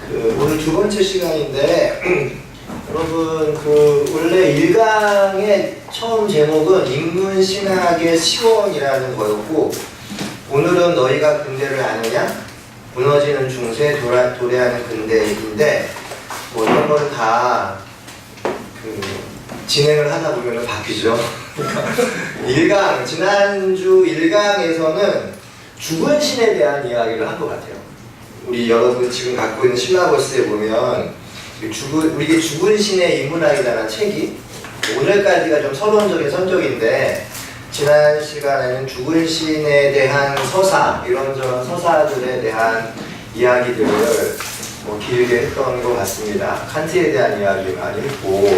오늘 두 번째 시간인데 여러분 원래 1강의 처음 제목은 인문신학의 시원이라는 거였고, 오늘은 너희가 근대를 아느냐? 무너지는 중세 도래하는 근대인데, 뭐 이런 거는 다 진행을 하다 보면 바뀌죠. 1강, 지난주 1강에서는 죽은 신에 대한 이야기를 한 것 같아요. 우리 여러분 지금 갖고 있는 실라버스에 보면 우리 죽은 신의 인문학이라는 책이, 오늘까지가 좀 서론적인 선적인데 지난 시간에는 죽은 신에 대한 서사, 이런저런 서사들에 대한 이야기들을 길게 했던 것 같습니다. 칸트에 대한 이야기 많이 했고,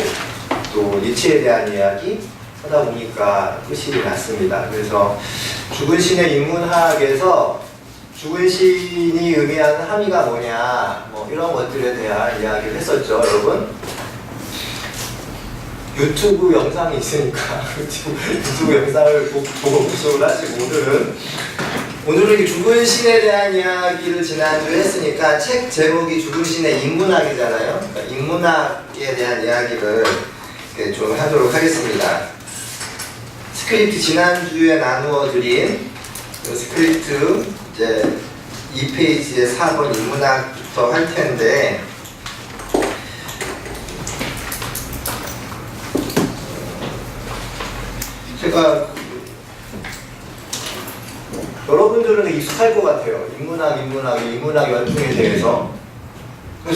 또 니체에 대한 이야기 하다 보니까 끝이 났습니다. 그래서 죽은 신의 인문학에서 죽은 신이 의미하는 함의가 뭐냐, 이런 것들에 대한 이야기를 했었죠, 여러분. 유튜브 영상이 있으니까 유튜브 영상을 보고 구속을 하시고, 오늘은 죽은 신에 대한 이야기를 지난주에 했으니까 책 제목이 죽은 신의 인문학이잖아요. 그러니까 인문학에 대한 이야기를 좀 하도록 하겠습니다. 스크립트 지난주에 나누어 드린 스크립트 이제 2페이지에 4번 인문학부터 할 텐데, 제가 여러분들은 익숙할 것 같아요. 인문학 열풍에 대해서.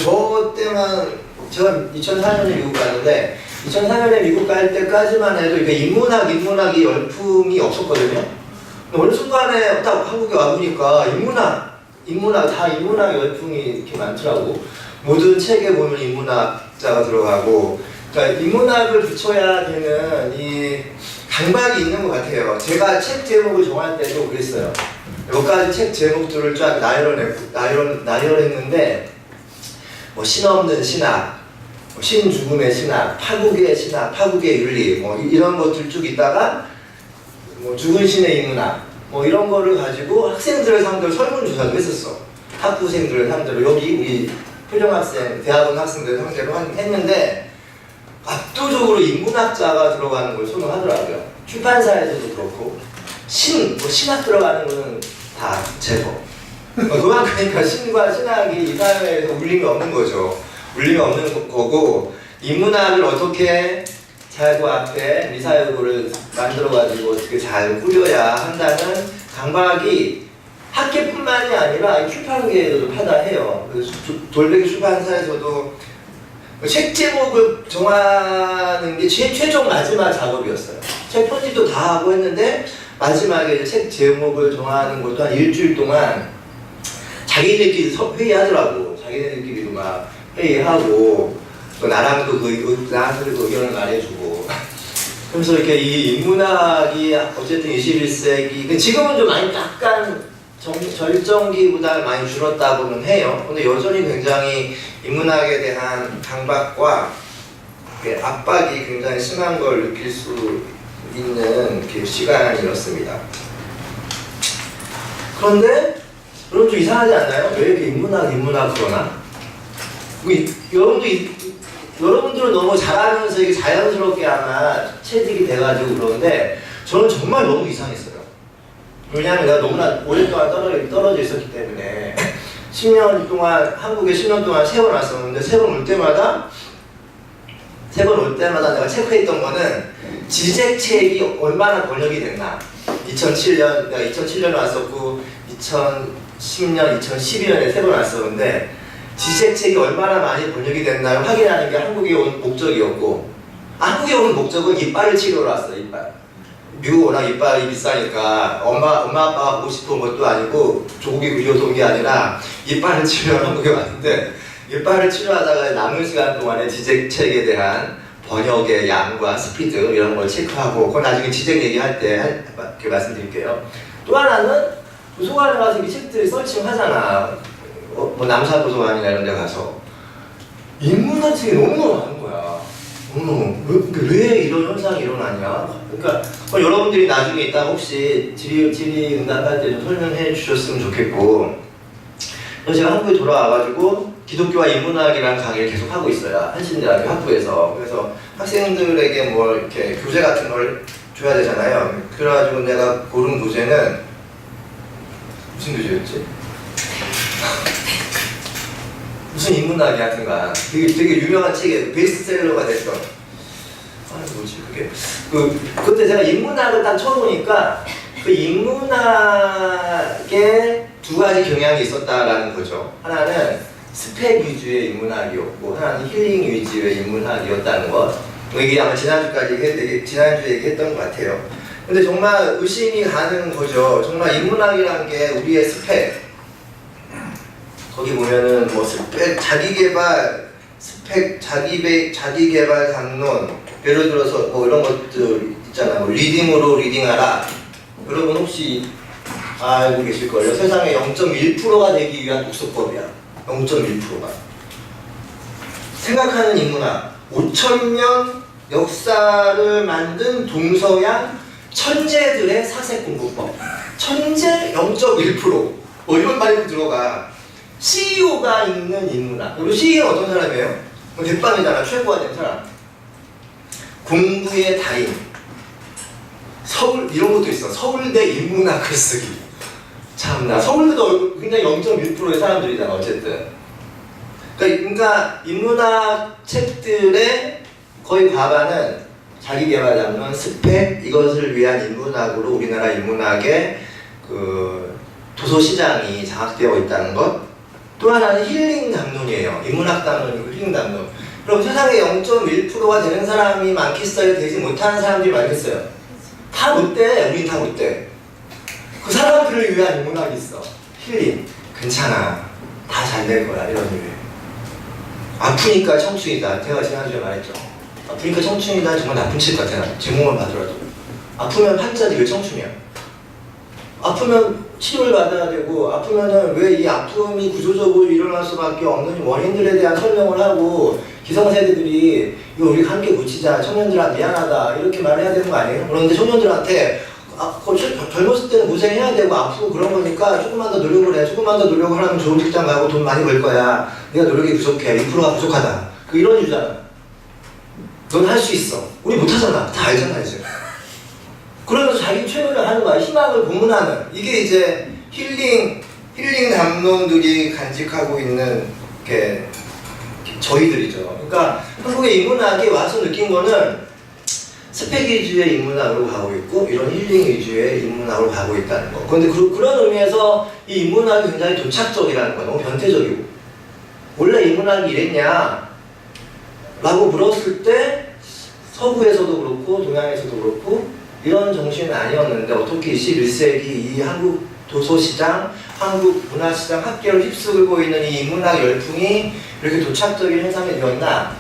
저 때만, 제가 2004년에 미국 갔는데 2004년에 미국 갈 때까지만 해도 이게 인문학이 열풍이 없었거든요. 어느 순간에 딱 한국에 와보니까 인문학 열풍이 이렇게 많더라고. 모든 책에 보면 인문학자가 들어가고, 그러니까 인문학을 붙여야 되는 이 강박이 있는 것 같아요. 제가 책 제목을 정할 때도 그랬어요. 몇 가지 책 제목들을 쫙 나열했는데, 신없는 신학, 신죽음의 신학, 파국의 신학, 파국의 윤리, 이런 것들 쭉 있다가 죽은 신의 인문학, 이런 거를 가지고 학생들을 상대로 설문조사도 했었어. 학부생들을 상대로, 여기 우리 표정학생, 대학원 학생들 상대로 했는데 압도적으로 인문학자가 들어가는 걸 선호하더라고요. 출판사에서도 그렇고, 신학 들어가는 거는 다 제거. 그러니까 신과 신학이 이 사회에서 울림이 없는 거죠. 울림이 없는 거고, 인문학을 어떻게 잘 그 앞에 미사여구를 만들어가지고 어떻게 잘 꾸려야 한다는 강박이 학계뿐만이 아니라 출판계에도 하다해요. 그래서 돌베개 출판사에서도 책 제목을 정하는 게 최종 마지막 작업이었어요. 책 편집도 다 하고 했는데 마지막에 책 제목을 정하는 것도 한 일주일 동안 자기들끼리 회의하더라고. 자기들끼리도 막 회의하고, 또 나랑도 나한테도 의견을 말해주고. 그래서 이렇게 이 인문학이 어쨌든 21세기, 지금은 좀 많이 약간 절정기보다 많이 줄었다고는 해요. 근데 여전히 굉장히 인문학에 대한 강박과 압박이 굉장히 심한 걸 느낄 수 있는 시간이었습니다. 그런데 여러분 좀 이상하지 않나요? 왜 이렇게 인문학 그러나? 여러분들은 너무 잘하면서 이게 자연스럽게 아마 체득이 돼가지고 그러는데, 저는 정말 너무 이상했어요. 왜냐하면 내가 너무나 오랫동안 떨어져 있었기 때문에. 10년 동안, 한국에 10년 동안 3번 왔었는데, 3번 올 때마다 내가 체크했던 거는 지적책이 얼마나 번역이 됐나. 2007년, 내가 2007년에 왔었고 2010년, 2012년에 3번 왔었는데 지적책이 얼마나 많이 번역이 됐나를 확인하는 게 한국에 온 목적이었고, 한국에 온 목적은 이빨을 치료로 왔어요. 이빨. 미국 워낙 이빨이 비싸니까 엄마 아빠가 보고 싶은 것도 아니고 조국이 그리워서 온 게 아니라 이빨을 치료하러 한국에 왔는데, 이빨을 치료하다가 남은 시간 동안에 지적책에 대한 번역의 양과 스피드 이런 걸 체크하고, 그건 나중에 지적 얘기할 때 말씀드릴게요. 또 하나는 도서관에 가서 이 책들을 서칭하잖아. 남사도서관이나 이런 데 가서 인문학 책이 너무너무 많은 거야. 왜 이런 현상이 일어나냐? 그러니까 여러분들이 나중에 이따 혹시 질의응답할 때 좀 설명해 주셨으면 좋겠고, 그래서 제가 한국에 돌아와가지고 기독교와 인문학이라는 강의를 계속 하고 있어요. 한신대학교 학부에서. 그래서 학생들에게 뭐 이렇게 교재 같은 걸 줘야 되잖아요. 그래가지고 내가 고른 교재는 무슨 교재였지? 무슨 인문학이 하여튼간 되게 유명한 책이에요. 베스트셀러가 됐던. 뭐지 그게? 그때 제가 인문학을 딱 쳐보니까 그 인문학에 두 가지 경향이 있었다라는 거죠. 하나는 스펙 위주의 인문학이었고 하나는 힐링 위주의 인문학이었다는 것. 이게 아마 지난주에 얘기했던 것 같아요. 근데 정말 의심이 가는 거죠. 정말 인문학이라는 게 우리의 스펙. 거기 보면은 뭐 스펙, 자기개발, 스펙, 자기개발 담론. 예를 들어서 뭐 이런 것들 있잖아요. 뭐 리딩으로 리딩하라. 여러분 혹시 알고 계실걸요? 세상에 0.1%가 되기 위한 독서법이야. 0.1%가. 생각하는 인문학. 5,000년 역사를 만든 동서양 천재들의 사색 공부법. 천재 0.1%. 뭐 이런 말이 들어가. CEO가 있는 인문학. 그리고 CEO는 어떤 사람이에요? 뭐 대빵이잖아. 최고가 된 사람. 공부의 달인. 이런 것도 있어. 서울대 인문학 글쓰기. 참나. 서울대도 굉장히 0.1%의 사람들이잖아. 어쨌든. 그러니까 인문학 책들의 거의 과반은 자기개발 담론, 스펙 이것을 위한 인문학으로 우리나라 인문학의 그 도서 시장이 장악되어 있다는 것. 또 하나는 힐링 담론이에요. 인문학 담론이고 힐링 담론. 그럼 세상에 0.1%가 되는 사람이 많겠어요? 되지 못하는 사람들이 많겠어요? 다 못돼. 우린 다 못돼. 그 사람들을 위한 인문학이 있어. 힐링. 괜찮아. 다 잘 될 거야. 이런 의미. 아프니까 청춘이다. 제가 지난주에 말했죠. 아프니까 청춘이다. 정말 나쁜 책 같아. 제목만 봐더라도. 아프면 한자리 왜 청춘이야? 아프면 치료를 받아야 되고, 아프면은 왜 이 아픔이 구조적으로 일어날 수밖에 없는 원인들에 대한 설명을 하고, 기성세대들이 이거 우리 함께 고치자, 청년들아 미안하다 이렇게 말해야 되는 거 아니에요? 그런데 청년들한테 젊었을 때는 고생해야 되고 아프고 그런 거니까 조금만 더 노력을 해. 조금만 더 노력을 하면 좋은 직장 가고 돈 많이 벌 거야. 네가 노력이 부족해. 2%가 부족하다. 이런 주잖아. 넌 할 수 있어. 우리 못하잖아. 다 알잖아 이제. 그러면서 자기 최선을 하는 거야. 희망을 고문하는. 이게 이제 힐링 담론들이 간직하고 있는 게 저희들이죠. 그러니까 한국의 인문학이 와서 느낀 거는 스펙 위주의 인문학으로 가고 있고 이런 힐링 위주의 인문학으로 가고 있다는 거. 그런데 그런 의미에서 이 인문학이 굉장히 도착적이라는 거. 너무 변태적이고. 원래 인문학이 이랬냐? 라고 물었을 때 서구에서도 그렇고 동양에서도 그렇고 이런 정신은 아니었는데 어떻게 21세기 이 한국 도서시장, 한국 문화시장 학계를 휩쓸고 있는 이 인문학 열풍이 이렇게 도착적인 현상이 되었나?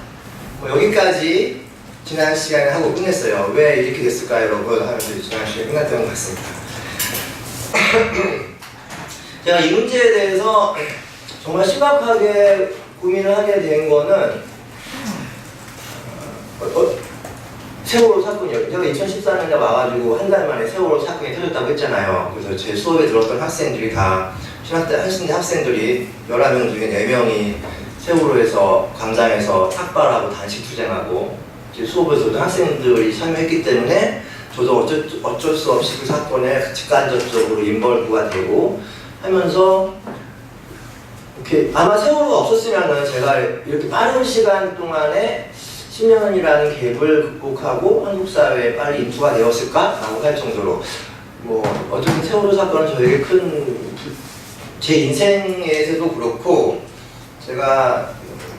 뭐 여기까지 지난 시간에 하고 끝냈어요. 왜 이렇게 됐을까요, 여러분? 하면서 지난 시간에 끝났던 것 같습니다. 제가 이 문제에 대해서 정말 심각하게 고민을 하게 된 거는 세월호 사건이요. 제가 2014년에 와가지고 한 달 만에 세월호 사건이 터졌다고 했잖아요. 그래서 제 수업에 들었던 학생들이 다 한신대 학생들이 11명 중에 4명이 세월호에서 광장에서 삭발하고 단식 투쟁하고 제 수업에서도 학생들이 참여했기 때문에 저도 어쩔 수 없이 그 사건에 직간접적으로 인벌브가 되고 하면서 이렇게 아마 세월호가 없었으면은 제가 이렇게 빠른 시간 동안에 10년이라는 갭을 극복하고 한국 사회에 빨리 인투가 되었을까라고 할 정도로 뭐 어쨌든 세월호 사건은 저에게 큰 제 인생에서도 그렇고 제가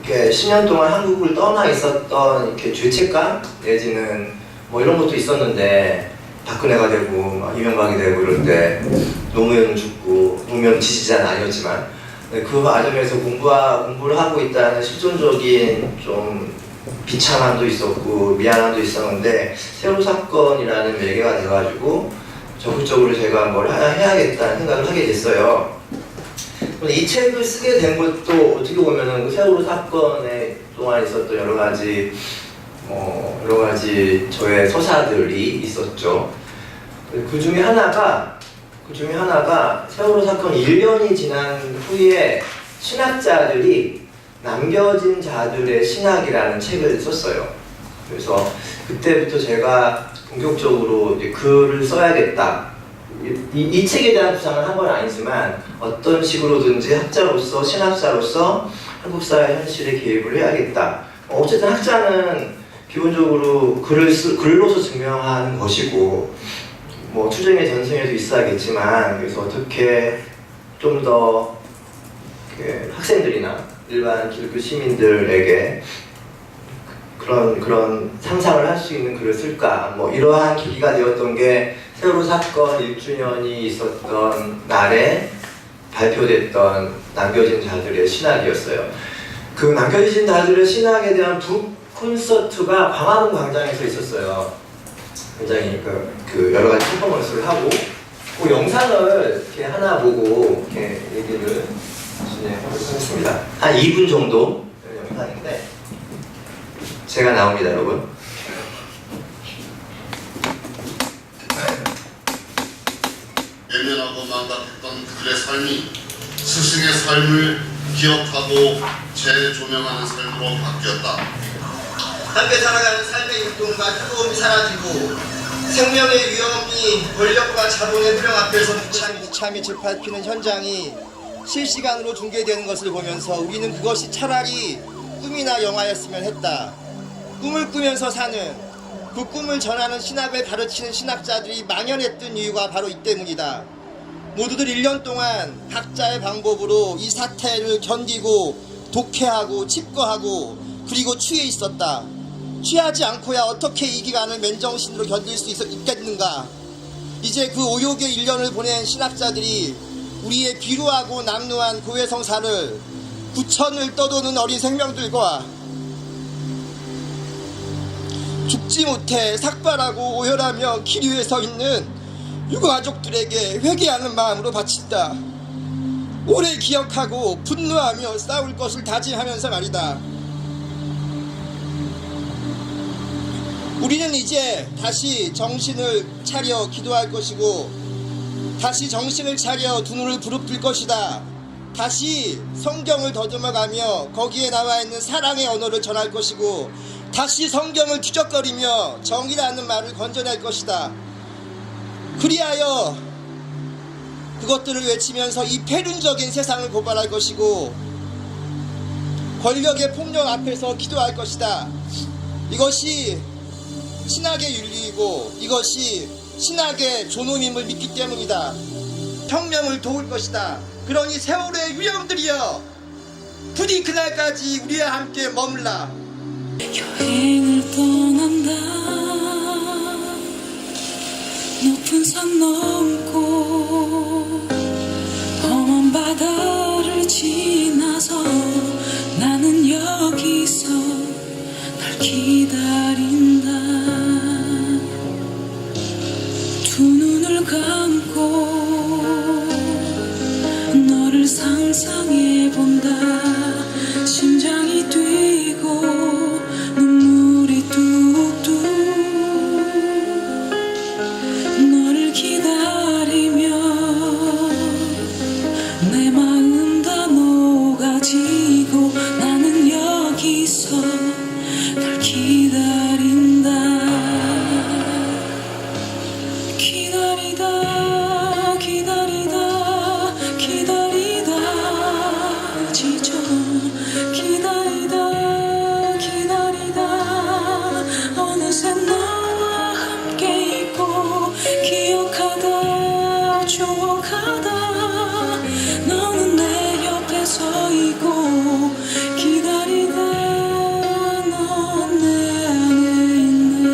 이렇게 10년 동안 한국을 떠나 있었던 이렇게 죄책감 내지는 뭐 이런 것도 있었는데 박근혜가 되고 막 이명박이 되고 이럴 때 노무현 죽고 노무현 지지자는 아니었지만 그 과정에서 공부를 하고 있다는 실존적인 좀 비참함도 있었고 미안함도 있었는데 세월호 사건이라는 매개가 돼가지고 적극적으로 제가 뭘 해야겠다는 생각을 하게 됐어요. 이 책을 쓰게 된 것도 어떻게 보면은 그 세월호 사건에 동안 있었던 여러 가지 저의 서사들이 있었죠. 그 중에 하나가 세월호 사건 1년이 지난 후에 신학자들이 남겨진 자들의 신학이라는 책을 썼어요. 그래서 그때부터 제가 본격적으로 이제 글을 써야겠다. 이 책에 대한 구상을 한 건 아니지만 어떤 식으로든지 학자로서 신학자로서 한국 사회 현실에 개입을 해야겠다. 어쨌든 학자는 기본적으로 글로서 증명하는 것이고 뭐 투쟁의 전승에도 있어야겠지만 그래서 어떻게 좀 더 학생들이나 일반 기독교 시민들에게 그런 상상을 할 수 있는 글을 쓸까 뭐 이러한 계기가 되었던 게 세월호 사건 1주년이 있었던 날에 발표됐던 남겨진 자들의 신학이었어요. 그 남겨진 자들의 신학에 대한 북 콘서트가 광화문 광장에서 있었어요. 굉장히 그 여러 가지 퍼포먼스를 하고 그 영상을 이렇게 하나 보고 이렇게 얘기를 진행하도록 하겠습니다. 한 2분 정도 영상인데 제가 나옵니다, 여러분. 외면하고 망각했던 그들의 삶이 스승의 삶을 기억하고 재조명하는 삶으로 바뀌었다. 함께 살아가는 삶의 육동과 뜨거움이 사라지고 생명의 위험이 권력과 자본의 흐름 앞에서 비참히 짓밟히는 현장이 실시간으로 중계되는 것을 보면서 우리는 그것이 차라리 꿈이나 영화였으면 했다. 꿈을 꾸면서 사는 그 꿈을 전하는 신학을 가르치는 신학자들이 만연했던 이유가 바로 이 때문이다. 모두들 1년 동안 각자의 방법으로 이 사태를 견디고 독해하고 칩거하고 그리고 취해 있었다. 취하지 않고야 어떻게 이 기간을 맨정신으로 견딜 수 있겠는가. 이제 그 오욕의 1년을 보낸 신학자들이 우리의 비루하고 남루한 고해성사를 9천을 떠도는 어린 생명들과 죽지 못해 삭발하고 오열하며 길 위에 서 있는 유가족들에게 회개하는 마음으로 바친다. 오래 기억하고 분노하며 싸울 것을 다짐하면서 말이다. 우리는 이제 다시 정신을 차려 기도할 것이고 다시 정신을 차려 두 눈을 부릅뜰 것이다. 다시 성경을 더듬어가며 거기에 나와 있는 사랑의 언어를 전할 것이고 다시 성경을 뒤적거리며 정의라는 말을 건져낼 것이다. 그리하여 그것들을 외치면서 이 폐륜적인 세상을 고발할 것이고 권력의 폭력 앞에서 기도할 것이다. 이것이 신학의 윤리이고 이것이 신학의 존엄임을 믿기 때문이다. 혁명을 도울 것이다. 그러니 세월의 유령들이여 부디 그날까지 우리와 함께 머물라. 여행을 떠난다. 높은 산 넘고 험한 바다를 지나서 나는 여기서 널 기다린다. 두 눈을 감고 너를 상상해본다. 심장이 뛰고 눈물이 뚝뚝 너를 기다리며 내 마음 다 녹아지고 나는 여기서 널 기다린다. 기다리다 기다리다 기다리다 지쳐 기다리다 기다리다 어느새 너와 함께 있고 기억하다 추억하다 너는 내 옆에 서 있고 기다리다 넌 내 안에 있네.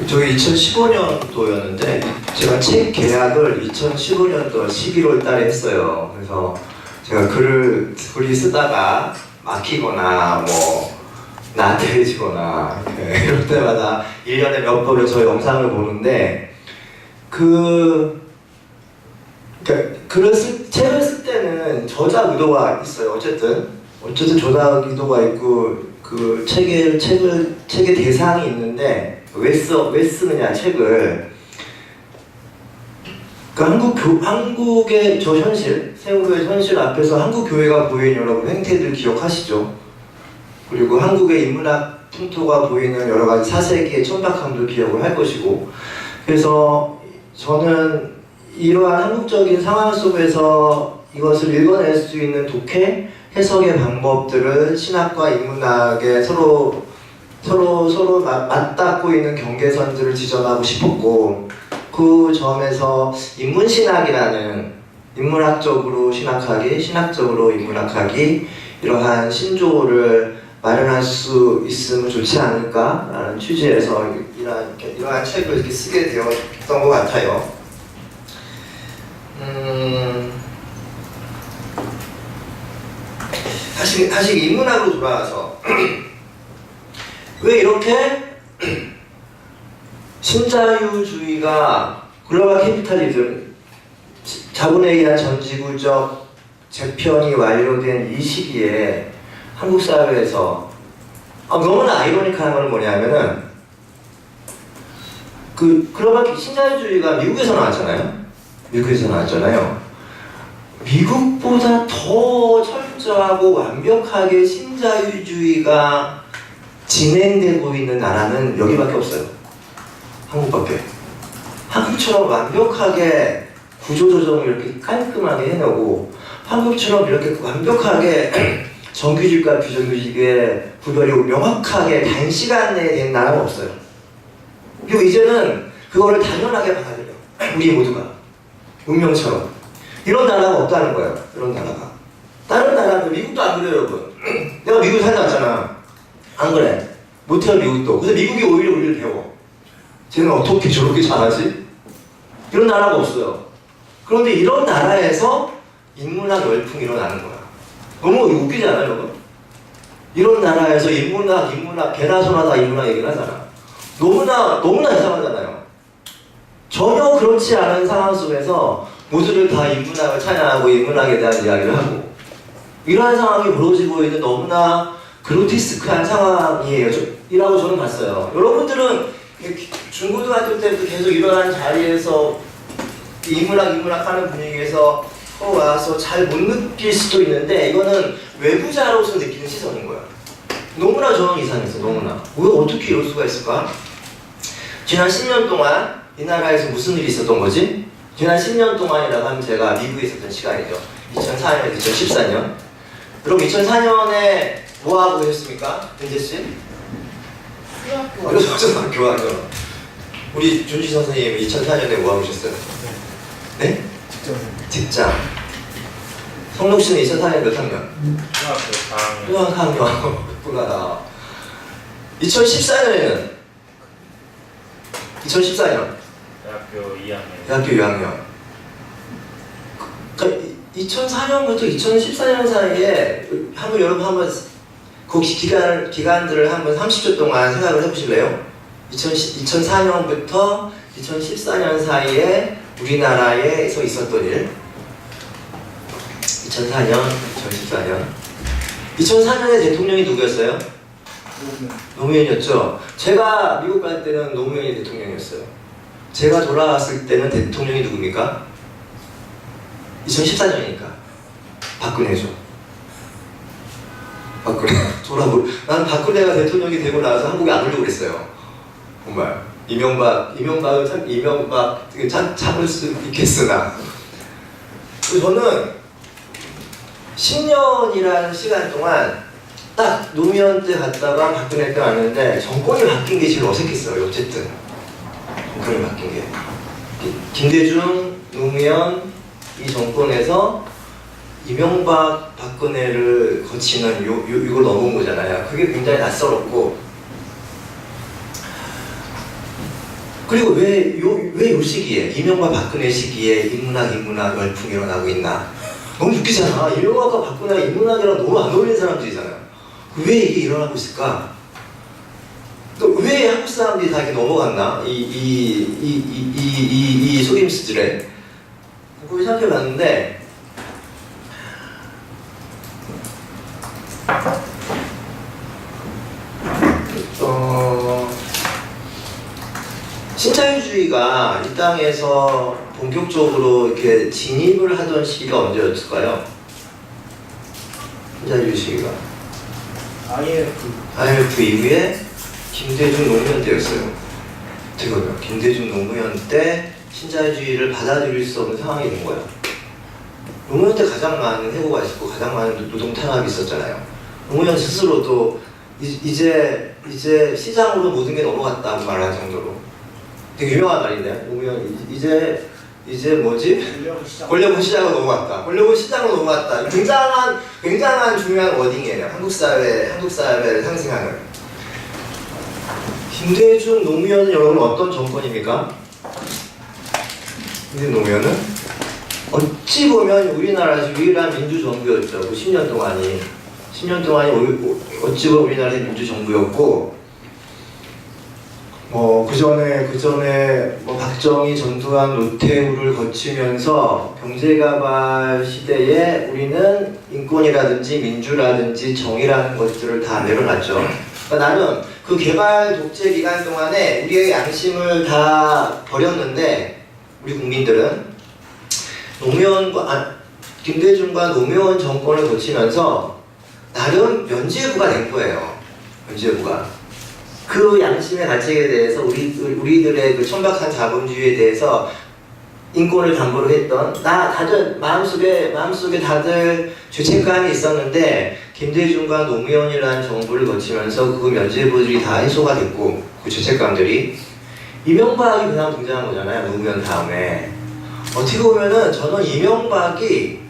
저게 2015년도였는데 제가 책 계약을 2015년도 11월 달에 했어요. 그래서 제가 글이 쓰다가 막히거나 뭐 나태해지거나 이럴 때마다 1년에 몇 번을 저 영상을 보는데 책을 쓸 때는 저자 의도가 있어요. 어쨌든 저자 의도가 있고 그 책의 대상이 있는데 왜 쓰느냐 책을 한국의 저 현실, 세월호의 현실 앞에서 한국 교회가 보인 여러분 행태들 기억하시죠? 그리고 한국의 인문학 풍토가 보이는 여러 가지 사세기의 천박함도 기억을 할 것이고, 그래서 저는 이러한 한국적인 상황 속에서 이것을 읽어낼 수 있는 독해, 해석의 방법들을 신학과 인문학에 서로 맞닿고 있는 경계선들을 지정하고 싶었고, 그 점에서 인문신학이라는 인문학적으로 신학하기, 신학적으로 인문학하기, 이러한 신조어를 마련할 수 있으면 좋지 않을까라는 취지에서 이러한 책을 이렇게 쓰게 되었던 것 같아요. 다시 인문학으로 돌아와서 왜 이렇게 신자유주의가 글로벌 캐피탈리즘, 자본에 의한 전지구적 재편이 완료된 이 시기에 한국 사회에서 너무나 아이러니한 건 뭐냐면은 그 글로벌 신자유주의가 미국에서 나왔잖아요. 미국보다 더 철저하고 완벽하게 신자유주의가 진행되고 있는 나라는 여기밖에 없어요. 한국밖에. 한국처럼 완벽하게 구조조정을 이렇게 깔끔하게 해내고, 한국처럼 이렇게 완벽하게 정규직과 비정규직의 구별이 명확하게 단시간 내에 된 나라가 없어요. 그리고 이제는 그거를 당연하게 받아들여. 우리 모두가. 운명처럼. 이런 나라가 없다는 거예요. 이런 나라가. 다른 나라는, 미국도 안 그래요, 여러분. 내가 미국 살다 왔잖아. 안 그래. 못해요, 미국도. 근데 미국이 오히려 우리를 배워. 쟤는 어떻게 저렇게 잘하지? 이런 나라가 없어요. 그런데 이런 나라에서 인문학 열풍이 일어나는 거야. 너무 웃기지 않아요, 여러분? 이런 나라에서 인문학, 개나 소나 다 인문학 얘기를 하잖아. 너무나 이상하잖아요. 전혀 그렇지 않은 상황 속에서 모두를 다 인문학을 찬양하고 인문학에 대한 이야기를 하고, 이러한 상황이 벌어지고 있는 너무나 그로티스크한 상황이에요. 이라고 저는 봤어요. 여러분들은 중고등학교 때부터 계속 이러한 자리에서 인문학 하는 분위기에서 와서 잘 못 느낄 수도 있는데, 이거는 외부자로서 느끼는 시선인 거야. 너무나 저는 이상했어. 너무나. 왜 어떻게 이럴 수가 있을까? 지난 10년 동안 이 나라에서 무슨 일이 있었던 거지? 지난 10년 동안이라고 하면 제가 미국에 있었던 시간이죠. 2004년, 2014년. 그럼 2004년에 뭐 하고 계셨습니까? 은재 씨? 교환경. 우리 준지 선생님 2004년에 뭐 하고 계셨어요? 네? 직장. 성록 씨는 2004년 몇 학년? 중학교 4학년. 그렇구나. 2014년에는? 2014년. 대학교 2학년. 그러니까 2004년부터 2014년 사이에 여러분 한번 그 기간들을 한번 30초 동안 생각을 해보실래요? 2004년부터 2014년 사이에 우리나라에서 있었던 일. 2004년, 2014년. 2004년에 대통령이 누구였어요? 노무현이었죠. 제가 미국 갈 때는 노무현이 대통령이었어요. 제가 돌아왔을 때는 대통령이 누굽니까? 2014년이니까 박근혜죠. 박근혜. 난 박근혜가 대통령이 되고 나서 한국에 안 오려고 그랬어요. 정말. 이명박은 참을 수 있겠으나. 저는 10년이라는 시간 동안 딱 노무현 때 갔다가 박근혜 때 왔는데 정권이 바뀐 게 제일 어색했어요. 어쨌든 정권이 바뀐 게 김대중, 노무현 이 정권에서 이명박, 박근혜를 거치는 이걸 넘어온 거잖아요. 그게 굉장히 낯설었고, 그리고 왜 요 시기에, 이명박, 박근혜 시기에 인문학 열풍이 일어나고 있나? 너무 웃기잖아. 이명박과 박근혜가 인문학이랑 너무 안 어울리는 사람들이잖아요. 왜 이게 일어나고 있을까? 또 왜 한국 사람들이 다 이렇게 넘어갔나? 이 속임수들에. 그걸 생각해봤는데, 신자유주의가 이 땅에서 본격적으로 이렇게 진입을 하던 시기가 언제였을까요? 신자유주의 시기가 IMF 이후에 김대중 노무현 때였어요. 되거든요. 김대중 노무현 때 신자유주의를 받아들일 수 없는 상황이 된 거예요. 노무현 때 가장 많은 해고가 있었고 가장 많은 노동 탄압이 있었잖아요. 노무현 스스로도 이제 시장으로 모든 게 넘어갔다고 말할 정도로 되게 유명한 말인데 노무현 이제 뭐지? 권력은 시장으로 넘어갔다. 권력은 시장으로 넘어갔다. 굉장한 중요한 워딩이에요. 한국 사회를 상징하는. 김대중 노무현은 여러분 어떤 정권입니까? 김대중 노무현은 어찌 보면 우리나라에서 유일한 민주정부였죠. 그 10년 동안이 어찌 보면 우리나라의 민주정부였고 그 전에 박정희, 전두환, 노태우를 거치면서 경제가발 시대에 우리는 인권이라든지 민주라든지 정의라는 것들을 다 내려놨죠. 그러니까 나는 그 개발 독재 기간 동안에 우리의 양심을 다 버렸는데 우리 국민들은 김대중과 노무현 정권을 거치면서 나름 면죄부가 된 거예요. 면죄부가. 그 양심의 가책에 대해서 우리들의 그 천박한 자본주의에 대해서 인권을 담보로 했던 다들 마음속에 다들 죄책감이 있었는데 김대중과 노무현이라는 정부를 거치면서 그 면죄부들이 다 해소가 됐고 그 죄책감들이 이명박이 그다음 등장한 거잖아요. 노무현 다음에 어떻게 보면은 저는 이명박이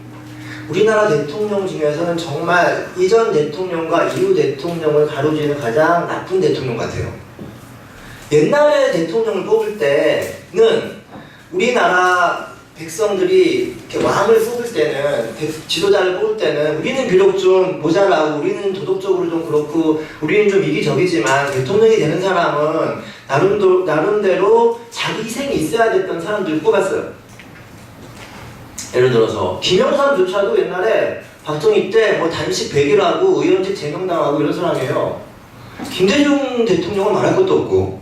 우리나라 대통령 중에서는 정말 이전 대통령과 이후 대통령을 가로지는 가장 나쁜 대통령 같아요. 옛날에 대통령을 뽑을 때는 우리나라 백성들이 이렇게 왕을 뽑을 때는 지도자를 뽑을 때는 우리는 비록 좀 모자라고 우리는 도덕적으로 좀 그렇고 우리는 좀 이기적이지만 대통령이 되는 사람은 나름대로 자기 희생이 있어야 됐던 사람들을 뽑았어요. 예를 들어서 김영삼조차도 옛날에 박정희 때 단식 100일하고 의원직 제명당하고 이런 사람이에요. 김대중 대통령은 말할 것도 없고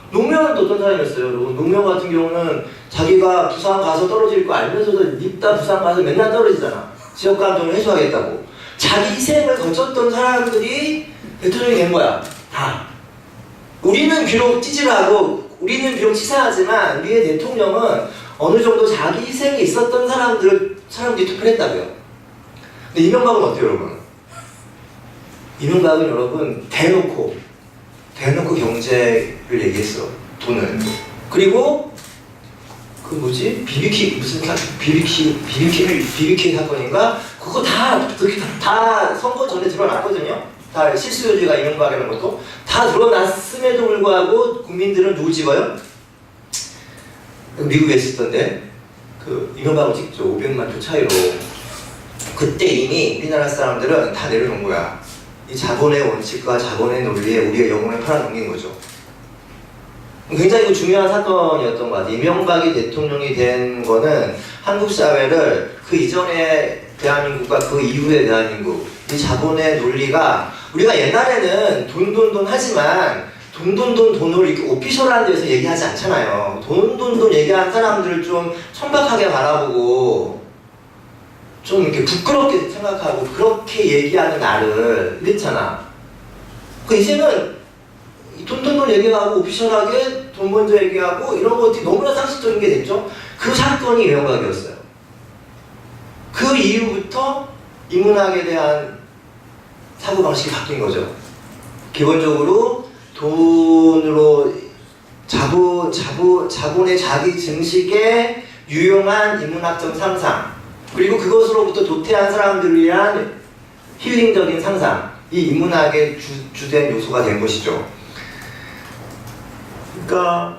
노무현은 어떤 사람이었어요. 여러분 노무현 같은 경우는 자기가 부산 가서 떨어질 거 알면서도 닙다 부산 가서 맨날 떨어지잖아. 지역감정을 해소하겠다고. 자기 희생을 거쳤던 사람들이 대통령이 된 거야. 다. 우리는 비록 찌질하고 우리는 비록 치사하지만 우리의 대통령은 어느 정도 자기 희생이 있었던 사람들이 투표를 했다고요. 근데 이명박은 어때요, 여러분? 이명박은 여러분 대놓고 경제를 얘기했어. 돈을. 그리고 그 뭐지? BBK 사건인가? 그거 다 선거 전에 드러났거든요. 다 실수요지가 이명박이라는 것도 다 드러났음에도 불구하고 국민들은 누구 찍어요? 미국에 있었던데 그 이명박을 찍죠. 500만 표 차이로. 그때 이미 우리나라 사람들은 다 내려놓은 거야. 이 자본의 원칙과 자본의 논리에 우리의 영혼을 팔아넘긴 거죠. 굉장히 중요한 사건이었던 것 같아요. 이명박이 대통령이 된 거는 한국 사회를 그 이전의 대한민국과 그 이후의 대한민국 이 자본의 논리가 우리가 옛날에는 돈 하지만 돈을 이렇게 오피셜한 데서 얘기하지 않잖아요. 돈 얘기하는 사람들을 좀 천박하게 바라보고 좀 이렇게 부끄럽게 생각하고 그렇게 얘기하는 나를 그랬잖아. 그 이제는 돈 얘기하고 오피셜하게 돈 먼저 얘기하고 이런 것들이 너무나 상식적인 게 됐죠. 그 사건이 이명박이었어요. 그 이후부터 인문학에 대한 사고방식이 바뀐 거죠. 기본적으로 돈으로 자본의 자기 증식에 유용한 인문학적 상상 그리고 그것으로부터 도태한 사람들을 위한 힐링적인 상상 이 인문학의 주된 요소가 된 것이죠. 그러니까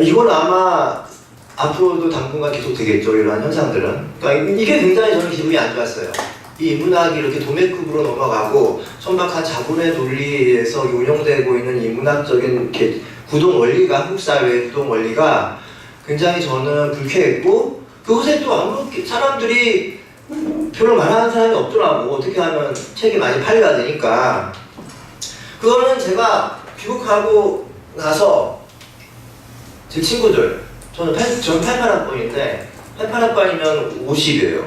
이건 아마 앞으로도 당분간 계속 되겠죠. 이러한 현상들은. 그러니까 이게 굉장히 저는 기분이 안 좋았어요. 이 인문학이 이렇게 도매급으로 넘어가고 천박한 자본의 논리에서 운영되고 있는 인문학적인 구동 원리가 한국 사회의 구동 원리가 굉장히 저는 불쾌했고 그것에 또 아무렇게 사람들이 별로 말하는 사람이 없더라고. 어떻게 하면 책이 많이 팔려야 되니까. 그거는 제가 귀국하고 나서 제 친구들 저는 88학번인데 88학번이면 50이에요.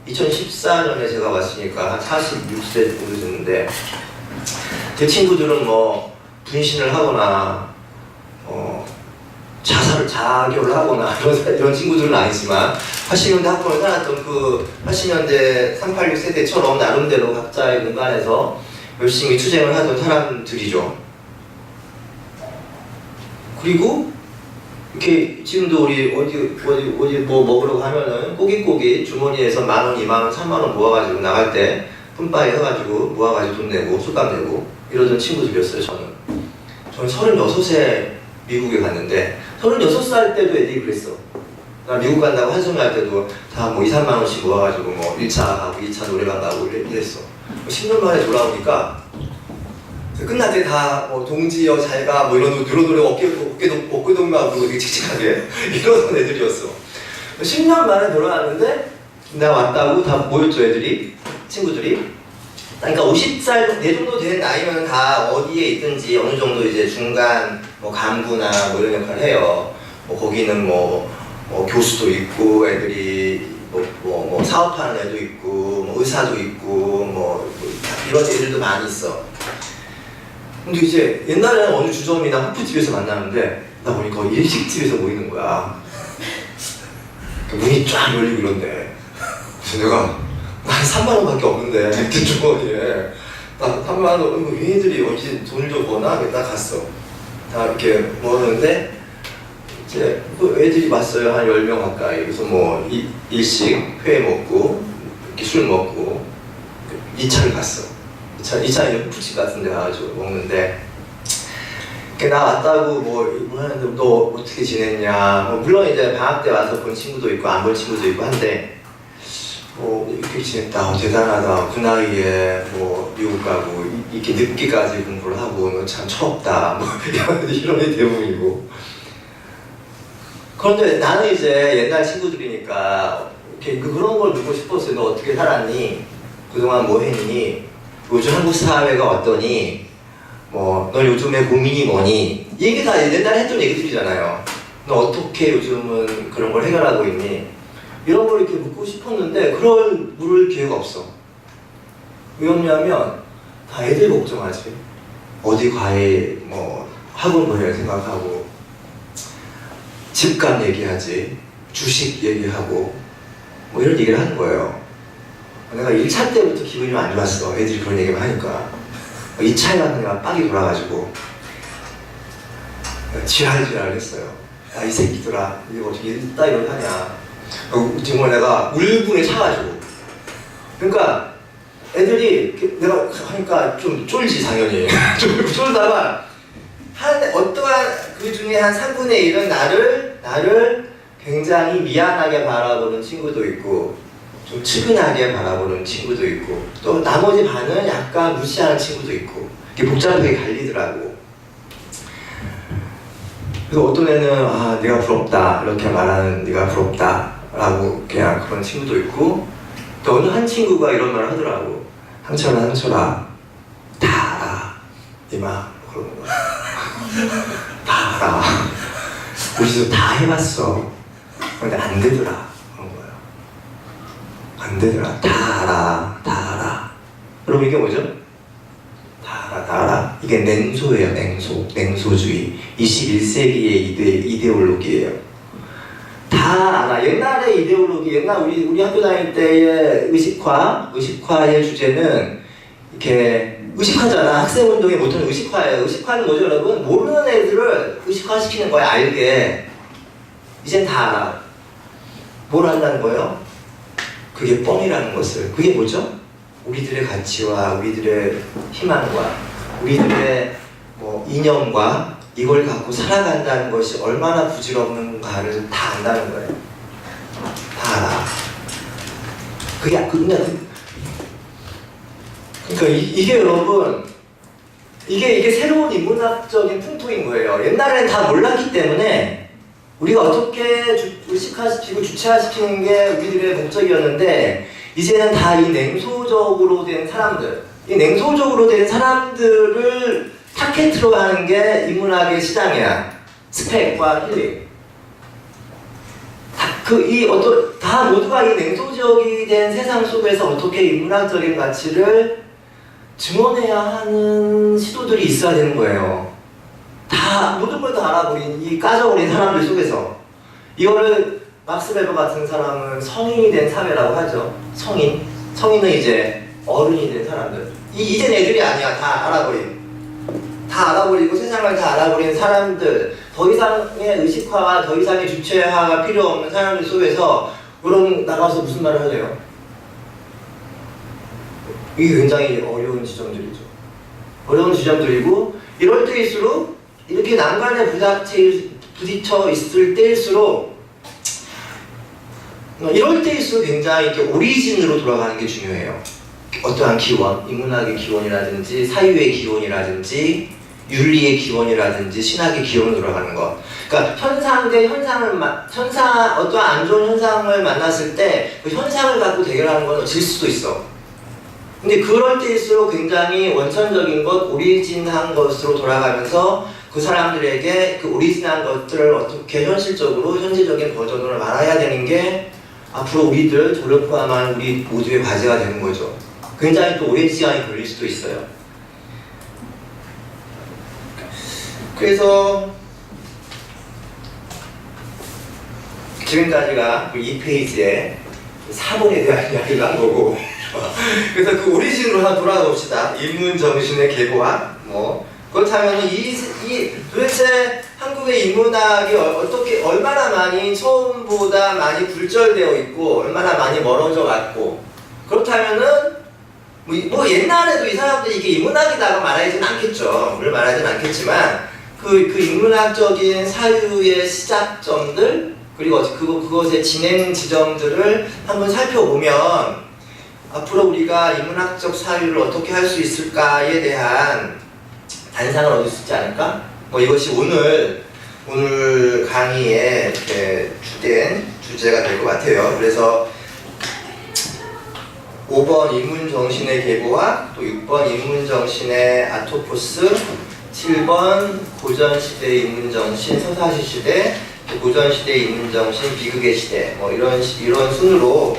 2014년에 제가 왔으니까 한 46세 정도 됐는데 제 친구들은 뭐 분신을 하거나 자결을 하거나 이런 친구들은 아니지만 80년대 학번을 살았던 그 80년대 386 세대처럼 나름대로 각자의 공간에서 열심히 투쟁을 하던 사람들이죠. 그리고 이렇게 지금도 우리 어디 뭐 먹으러 가면은 꼬깃꼬깃 주머니에서 10,000원, 20,000원, 30,000원 모아가지고 나갈 때 뿜빠이 해가지고 모아가지고 돈 내고 술값 내고 이러던 친구들이었어요. 저는 36에 미국에 갔는데 36살 때도 애들이 그랬어. 나 미국 간다고 한숨 할 때도 다 뭐 2, 3만 원씩 모아가지고 뭐 1차 가고 2차 노래방 가고 이랬어. 10년 만에 돌아오니까 끝날 때 다 뭐 동지여 잘가 뭐 이런 노래 어깨 동무하고 되게 칙칙하게 이러던 애들이었어. 10년 만에 돌아왔는데 나 왔다고 다 모였죠 애들이 친구들이. 그러니까 50살 내 정도 된 나이면 다 어디에 있든지 어느 정도 이제 중간 뭐 간부나 뭐 이런 역할을 해요. 뭐 거기는 뭐 교수도 있고 애들이 뭐 사업하는 애도 있고 뭐 의사도 있고 뭐 이런 애들도 많이 있어. 근데 이제 옛날에는 어느 주점이나 호프집에서 만나는데 나 보니까 일식집에서 모이는 거야. 문이 쫙 열리고 이런데 그래서 내가 한 3만 원밖에 없는데 그 주머니에 나 3만 원 얘네들이 어디 돈을 좀 버나? 나 갔어. 다 이렇게 모았는데 이제 그 애들이 왔어요. 한 10명 가까이. 그래서 뭐 일식 회 먹고 이렇게 술 먹고 2차를 갔어. 2차는 푸치 같은 데 가가지고 먹는데 나 왔다고 뭐 하는데 너 어떻게 지냈냐 뭐 물론 이제 방학 때 와서 본 친구도 있고 안 본 친구도 있고 한데 뭐 이렇게 지냈다 대단하다 그 나이에 뭐 미국 가고 이렇게 늦게까지 공부를 하고 너 참 철없다 뭐 이런 게 대부분이고. 그런데 나는 이제 옛날 친구들이니까 이렇게 그런 걸 묻고 싶었어요. 너 어떻게 살았니? 그동안 뭐 했니? 요즘 한국 사회가 어떠니? 뭐, 너 요즘에 고민이 뭐니? 이 얘기 다 옛날에 했던 얘기들이잖아요. 너 어떻게 요즘은 그런 걸 해결하고 있니? 이런 걸 이렇게 묻고 싶었는데, 그걸 물을 기회가 없어. 왜 없냐면, 다 애들 걱정하지. 어디 과외, 뭐, 학원 보낼 생각하고, 집값 얘기하지. 주식 얘기하고, 뭐 이런 얘기를 하는 거예요. 내가 1차 때부터 기분이 좀 안 좋았어. 애들이 그런 얘기만 하니까. 2차에 가서 내가 빡이 돌아가지고 지랄 했어요. 야, 이 새끼들아, 이거 어떻게 이따위로 하냐. 정말 내가 울분에 차가지고. 그러니까 애들이 내가 하니까 좀 쫄지, 당연히. 쫄다가 어떠한 그 중에 한 3분의 1은 나를 굉장히 미안하게 바라보는 친구도 있고 좀 측은하게 바라보는 친구도 있고 또 나머지 반은 약간 무시하는 친구도 있고 이게 복잡하게 갈리더라고. 그래서 어떤 애는 아 네가 부럽다 이렇게 말하는 네가 부럽다 라고 그냥 그런 친구도 있고 또 어느 한 친구가 이런 말을 하더라고. 상철아 다 알아 이마 그러는 거야. 다 알아 우리도 다 해봤어. 근데 안 되더라. 안 되더라. 다 알아. 그럼 이게 뭐죠? 다 알아. 이게 냉소예요. 냉소주의. 21세기의 이데올로기예요. 다 알아. 옛날의 이데올로기, 옛날 우리 학교 다닐 때의 의식화의 주제는 이렇게 의식화잖아. 학생운동의 모토는 의식화예요. 의식화는 뭐죠, 여러분? 모르는 애들을 의식화시키는 거야, 알게. 이젠 다 알아. 뭘 한다는 거예요? 그게 뻥이라는 것을. 그게 뭐죠? 우리들의 가치와 우리들의 희망과 우리들의 뭐 이념과 이걸 갖고 살아간다는 것이 얼마나 부질없는가를 다 안다는 거예요. 다 알아. 그게 그냥 그러니까 이게 여러분 이게 새로운 인문학적인 풍토인 거예요. 옛날에는 다 몰랐기 때문에 우리가 어떻게 의식화시키고 주체화시키는 게 우리들의 목적이었는데 이제는 다 이 냉소적으로 된 사람들, 이 냉소적으로 된 사람들을 타겟으로 하는 게 인문학의 시장이야. 스펙과 힐링. 다 모두가 이 냉소적이 된 세상 속에서 어떻게 인문학적인 가치를 증언해야 하는 시도들이 있어야 되는 거예요. 다 모든 걸 다 알아버린 이 까져버린 사람들 속에서 이거를 막스 베버 같은 사람은 성인이 된 사회라고 하죠. 성인은 이제 어른이 된 사람들. 이젠 애들이 아니야. 다 알아버리고 세상을 다 알아버린 사람들, 더 이상의 의식화와 더 이상의 주체화가 필요 없는 사람들 속에서 여러분 나가서 무슨 말을 하래요? 이게 굉장히 어려운 지점들이죠. 어려운 지점들이고 이럴 때일수록 이렇게 난관에 부딪혀 있을 때일수록 이럴 때일수록 굉장히 이렇게 오리진으로 돌아가는 게 중요해요. 어떠한 기원, 인문학의 기원이라든지 사유의 기원이라든지 윤리의 기원이라든지 신학의 기원으로 돌아가는 것. 그러니까 현상 대 어떠한 안 좋은 현상을 만났을 때 그 현상을 갖고 대결하는 건 질 수도 있어. 근데 그럴 때일수록 굉장히 원천적인 것, 오리진한 것으로 돌아가면서 그 사람들에게 그 오리진한 것들을 어떻게 현실적인 버전으로 말해야 되는 게 앞으로 우리들 저를 포함한 우리 모두의 과제가 되는 거죠. 굉장히 또 오랜 시간이 걸릴 수도 있어요. 그래서 지금까지가 2페이지에 사본에 대한 이야기를 한 거고 그래서 그 오리진으로 한번 돌아가 봅시다. 인문 정신의 계보학. 그렇다면 도대체 한국의 인문학이 얼마나 많이 처음보다 많이 굴절되어 있고 얼마나 많이 멀어져 갔고, 그렇다면은 뭐 옛날에도 이 사람들이 이게 인문학이라고 말하지는 않겠죠. 물론 말하지는 않겠지만 그 인문학적인 사유의 시작점들 그리고 그것의 진행 지점들을 한번 살펴보면 앞으로 우리가 인문학적 사유를 어떻게 할 수 있을까에 대한 단상을 얻을 수 있지 않을까? 이것이 오늘 강의의 주된 주제가 될 것 같아요. 그래서 5번 인문정신의 계보와 또 6번 인문정신의 아토포스, 7번 고전시대의 인문정신, 서사시 시대, 고전시대의 인문정신, 비극의 시대, 이런 순으로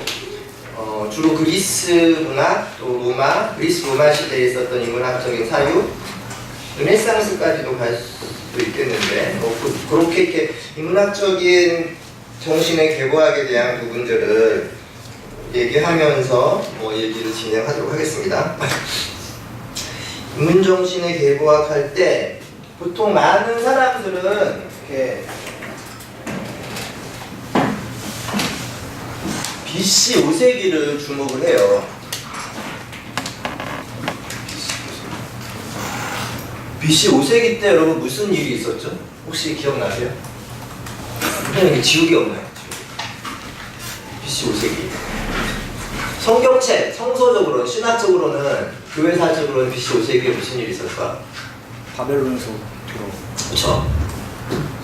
주로 그리스 문학, 또 그리스 로마 시대에 있었던 인문학적인 사유, 르네상스까지도 갈 수도 있겠는데, 그렇게 이렇게 인문학적인 정신의 계보학에 대한 부분들을 얘기하면서 얘기를 진행하도록 하겠습니다. 인문정신의 계보학 할 때 보통 많은 사람들은 이렇게 BC 5세기를 주목을 해요. BC 5세기 때 여러분 무슨 일이 있었죠? 혹시 기억나세요? 그냥 지우개 없나요? BC 5세기. 성경책, 성서적으로는, 신학적으로는, 교회사적으로는 BC 5세기에 무슨 일이 있었을까? 바벨론에서 들어온. 그렇죠.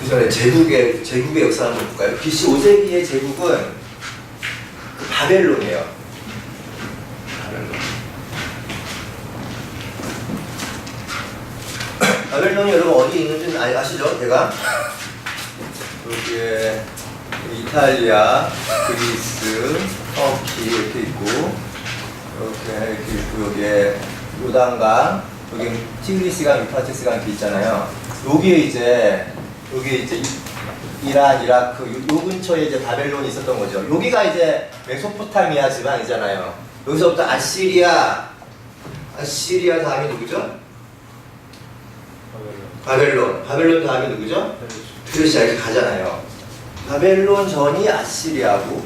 그 전에 제국의 역사 한번 볼까요? BC 5세기의 제국은 바벨론이에요. 바벨론이 여러분 어디 있는지 아시죠? 제가 여기에 이탈리아, 그리스, 터키 이렇게 있고, 이렇게 있고, 여기에 요단강, 여기 티그리스강, 유프라테스강 이렇게 있잖아요. 여기에 이제 이란, 이라크 요 근처에 이제 바벨론이 있었던 거죠. 여기가 이제 메소포타미아 지방이잖아요. 여기서부터 아시리아 다음이 누구죠? 바벨론 다음이 누구죠? 페르시아 이렇게 가잖아요. 바벨론 전이 아시리아고,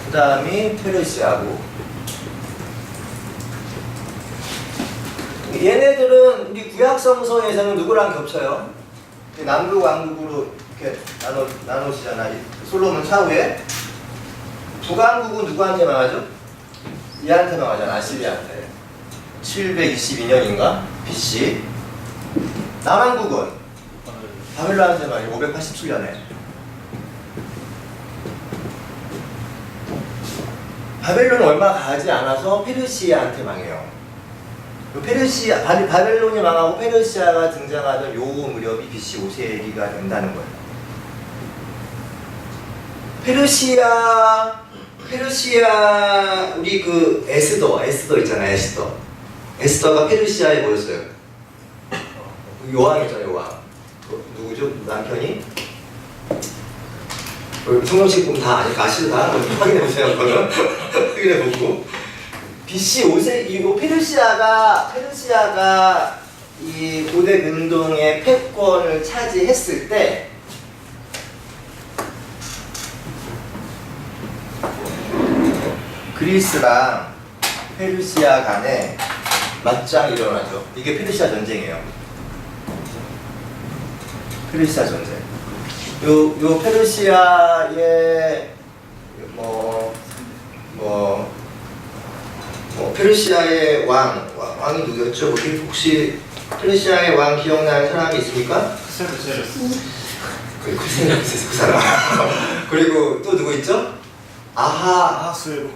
그 다음이 페르시아고. 얘네들은 우리 구약성서에서는 누구랑 겹쳐요? 남북 왕국으로 이렇게 나눠지잖아. 솔로몬 차후에 북왕국은 누구한테 망하죠? 얘한테 망하잖아. 아시리아한테. 722년인가? BC. 남왕국은 바벨론한테 망해. 587년에. 바벨론은 얼마 가지 않아서 페르시아한테 망해요. 바벨론이 망하고 페르시아가 등장하던 요 무렵이 BC 5세기가 된다는 거예요. 페르시아 우리 그 에스더 있잖아요. 에스더가 페르시아에 뭐였어요? 요왕이잖아요. 요왕. 누구죠? 남편이? 성경책 보면 다 아시다. 확인해 보세요. 그거는 확인해 보고. BC 5세 이거 페르시아가 이 고대 근동의 패권을 차지했을 때 그리스랑 페르시아 간에 맞짱이 일어나죠. 이게 페르시아 전쟁이에요. 페르시아 전쟁. 요 페르시아의 페르시아의 왕이 누구였죠? 혹시 페르시아의 왕 기억나는 사람이 있습니까? 그 사람. 그리고 또 누구 있죠? 아하스웨르가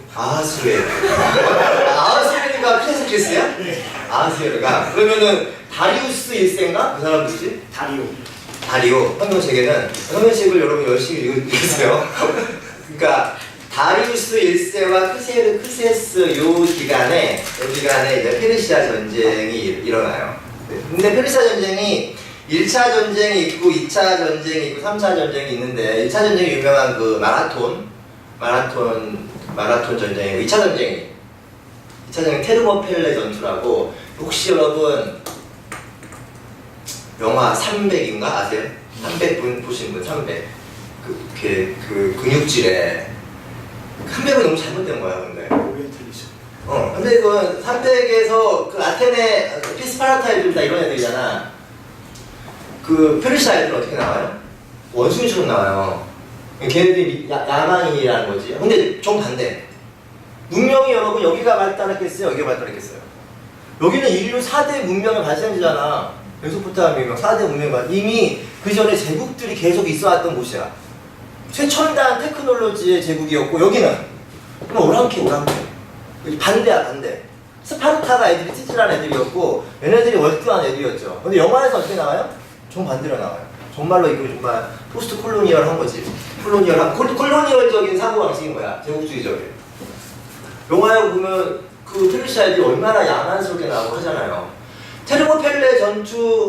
크리스야? 네. 아하스웨르가 그러면은 다리우스 1세인가? 그 사람 누구지? 다리오. 성경책을 여러분 열심히 읽으세요. 그러니까 다리우스 1세와 크세스 요 기간에 이제 페르시아 전쟁이 일어나요. 근데 페르시아 전쟁이 1차 전쟁이 있고 2차 전쟁이 있고 3차 전쟁이 있는데 1차 전쟁이 유명한 그 마라톤 전쟁이고 2차 전쟁이 테르모펠레 전투라고 혹시 여러분 영화 300인가 아세요? 300분 보신 분 300 그 근육질에 300은 너무 잘못된 거야 근데 근데 그 300에서 그 아테네 피스파르타 애들 다 이런 애들이잖아. 그 페르시아 애들은 어떻게 나와요? 원숭이처럼 나와요. 걔네들이 야만인이라는 거지. 근데 좀 반대. 문명이 여러분 여기가 발달했겠어요? 여기가 발달했겠어요? 여기는 인류 4대 문명의 발생지잖아. 메소포타미아 4대 문명이 이미 그 전에 제국들이 계속 있어왔던 곳이야. 최첨단 테크놀로지의 제국이었고 여기는 그냥 오랑캐. 반대야 반대. 스파르타가 애들이 찌질한 애들이었고 얘네들이 월등한 애들이었죠. 근데 영화에서 어떻게 나와요? 정반대로 나와요. 정말로 이거 정말 포스트 콜로니얼한 거지. 콜로니얼적인 사고방식인 거야. 제국주의적인. 영화에 보면 그 페르시아 애들이 얼마나 야만스럽게 나오고 하잖아요. 테르모펠레 전투에서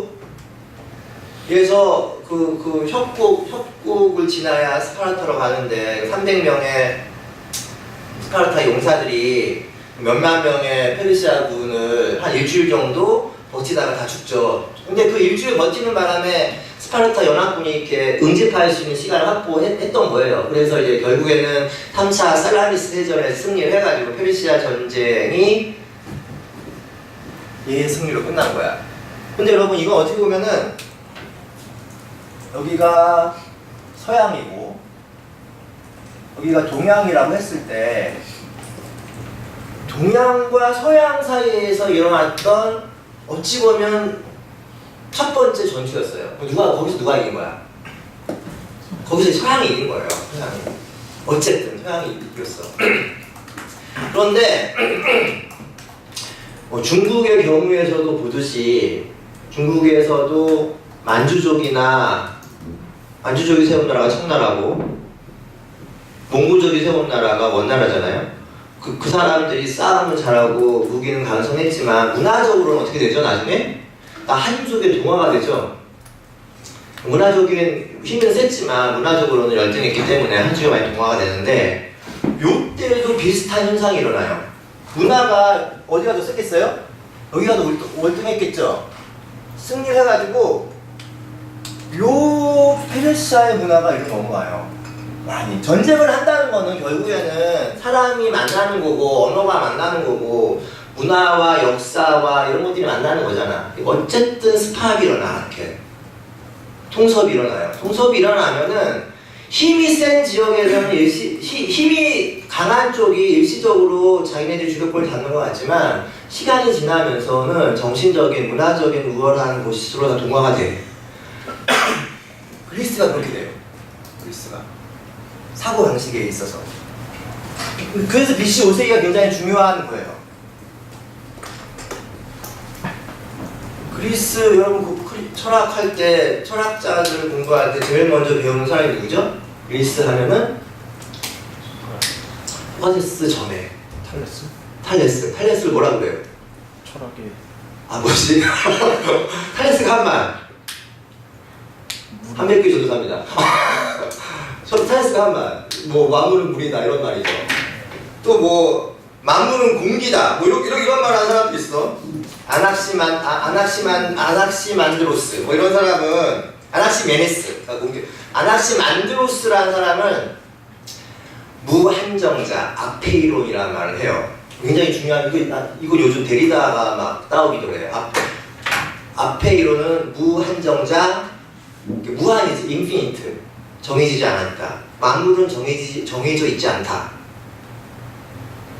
그 협곡을 지나야 스파르타로 가는데 300명의 스파르타 용사들이 몇만 명의 페르시아군을 한 일주일 정도 버티다가 다 죽죠. 근데 그 일주일 버티는 바람에 스파르타 연합군이 이렇게 응집할 수 있는 시간을 확보했던 거예요. 그래서 이제 결국에는 3차 살라미스 대전에 승리를 해가지고 페르시아 전쟁이 얘의 승리로 끝난 거야. 근데 여러분 이거 어떻게 보면은 여기가 서양이고 여기가 동양이라고 했을 때 동양과 서양 사이에서 일어났던 어찌 보면 첫 번째 전투였어요. 거기서 누가 이긴 거야? 거기서 서양이 이긴 거예요. 서양이. 어쨌든 서양이 이겼어. 그런데 중국의 경우에서도 보듯이 중국에서도 만주족이 세운 나라가 청나라고 몽고족이 세운 나라가 원나라잖아요. 그 사람들이 싸움을 잘하고 무기는 강성했지만 문화적으로는 어떻게 되죠? 나중에 다 한족의 동화가 되죠. 문화적인 힘은 셌지만 문화적으로는 열등했기 때문에 한족이 많이 동화가 되는데 요때도 비슷한 현상이 일어나요. 문화가 어디가 더 셌겠어요? 여기가 더 월등했겠죠. 승리를 해가지고 요 페르시아의 문화가 이렇게 넘어와요. 많이 전쟁을 한다는 거는 결국에는 사람이 만나는 거고 언어가 만나는 거고 문화와 역사와 이런 것들이 만나는 거잖아. 어쨌든 스파업이 일어나. 이렇게 통섭이 일어나요. 통섭이 일어나면은 힘이 센 지역에서는 힘이 강한 쪽이 일시적으로 자기네들이 주도권을 잡는 것 같지만 시간이 지나면서는 정신적인 문화적인 우월한 곳으로 다 동화가 돼. 그리스가 그렇게 돼요. 그리스가 사고 방식에 있어서. 그래서 BC 5세기가 굉장히 중요한 거예요. 그리스 여러분 철학할 때 철학자들 공부할 때 제일 먼저 배우는 사람이 누구죠? 그리스 하면은 소크라테스 전에 탈레스? 탈레스를 뭐라 그래요? 철학의 아 뭐지? 탈레스가 한 말. 한 몇 개 정도 삽니다. 탈레스가 한 말. 뭐 만물은 물이다 이런 말이죠. 또 뭐 만물은 공기다. 뭐 이런 말 하는 사람도 있어. 아낙시만드로스. 뭐 이런 사람은 아낙시메네스. 아낙시만드로스라는 사람은 무한정자, 아페이론이라는 말을 해요. 굉장히 중요한 이거 요즘 데리다가 막 따오기도 해요. 아페이론은 무한정자, 무한이지, 인피니트, 정해지지 않았다. 만물은 정해져 있지 않다.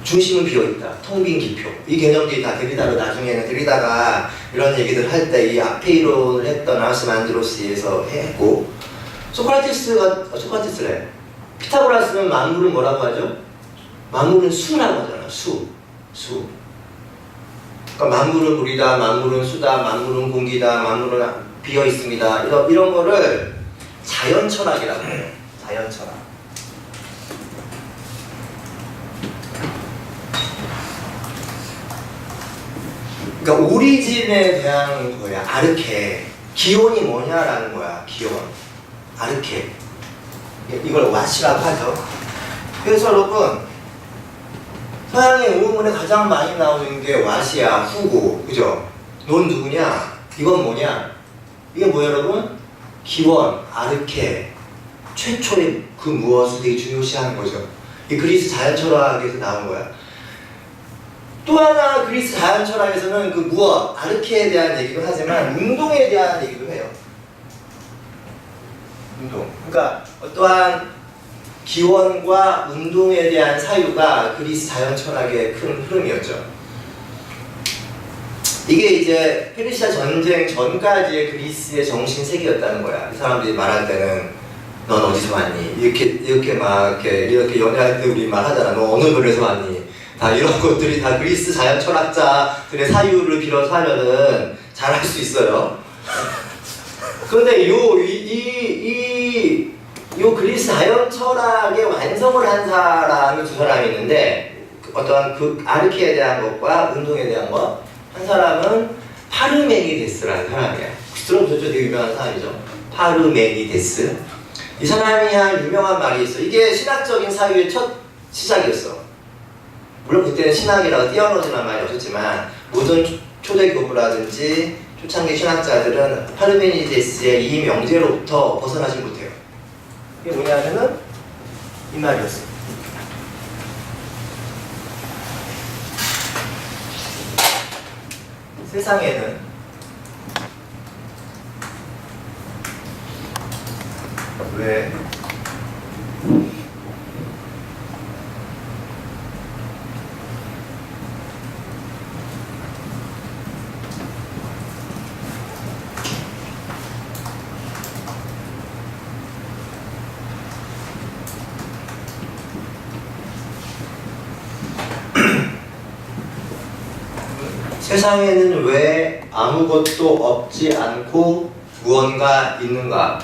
중심은 비어있다. 텅 빈 기표. 이 개념들이 다 데리다로 나중에는 데리다가 이런 얘기들 할 때 이 아페이론을 했던 아나시만드로스에서 했고, 소크라테스래. 피타고라스는 만물은 뭐라고 하죠? 만물은 수라고 하잖아. 수. 그러니까 만물은 물이다, 만물은 수다, 만물은 공기다, 만물은 비어 있습니다. 이런 거를 자연 철학이라고 해요. 자연 철학. 그러니까 오리진에 대한 거야. 아르케. 기원이 뭐냐라는 거야. 기원. 아르케. 이걸 와시라고 하죠. 그래서 여러분, 서양의 의문에 가장 많이 나오는 게 와시야, 후고, 그죠? 넌 누구냐? 이건 뭐냐? 이게 뭐예요, 여러분? 기원, 아르케, 최초의 그 무엇을 되게 중요시하는 거죠. 이 그리스 자연철학에서 나온 거야. 또 하나 그리스 자연철학에서는 그 무엇, 아르케에 대한 얘기도 하지만 운동에 대한 얘기도 해요. 운동. 그러니까 어떠한 기원과 운동에 대한 사유가 그리스 자연철학의 큰 흐름이었죠. 이게 이제 페르시아 전쟁 전까지의 그리스의 정신세계였다는 거야. 이 사람들이 말할 때는 넌 어디서 왔니? 이렇게 연애할 때 우리 말하잖아. 너 어느 별에서 왔니? 다 이런 것들이 다 그리스 자연철학자들의 사유를 빌어서 하면은 잘할 수 있어요. 그런데 요 그리스 자연 철학의 완성을 한 사람이 두 사람이 있는데, 어떠한 그 아르케에 대한 것과 운동에 대한 것, 한 사람은 파르메니데스라는 사람이야. 들어보셨죠? 되게 유명한 사람이죠. 파르메니데스. 이 사람이 한 유명한 말이 있어. 이게 신학적인 사유의 첫 시작이었어. 물론 그때는 신학이라고 띄어놓지만 말이 없었지만, 모든 초대 교부라든지 초창기 신학자들은 파르메니데스의 이 명제로부터 벗어나지 못해요. 이게 뭐냐면은 이 말이었어. 세상에는 왜 세상에는 왜 아무것도 없지 않고 무언가 있는가?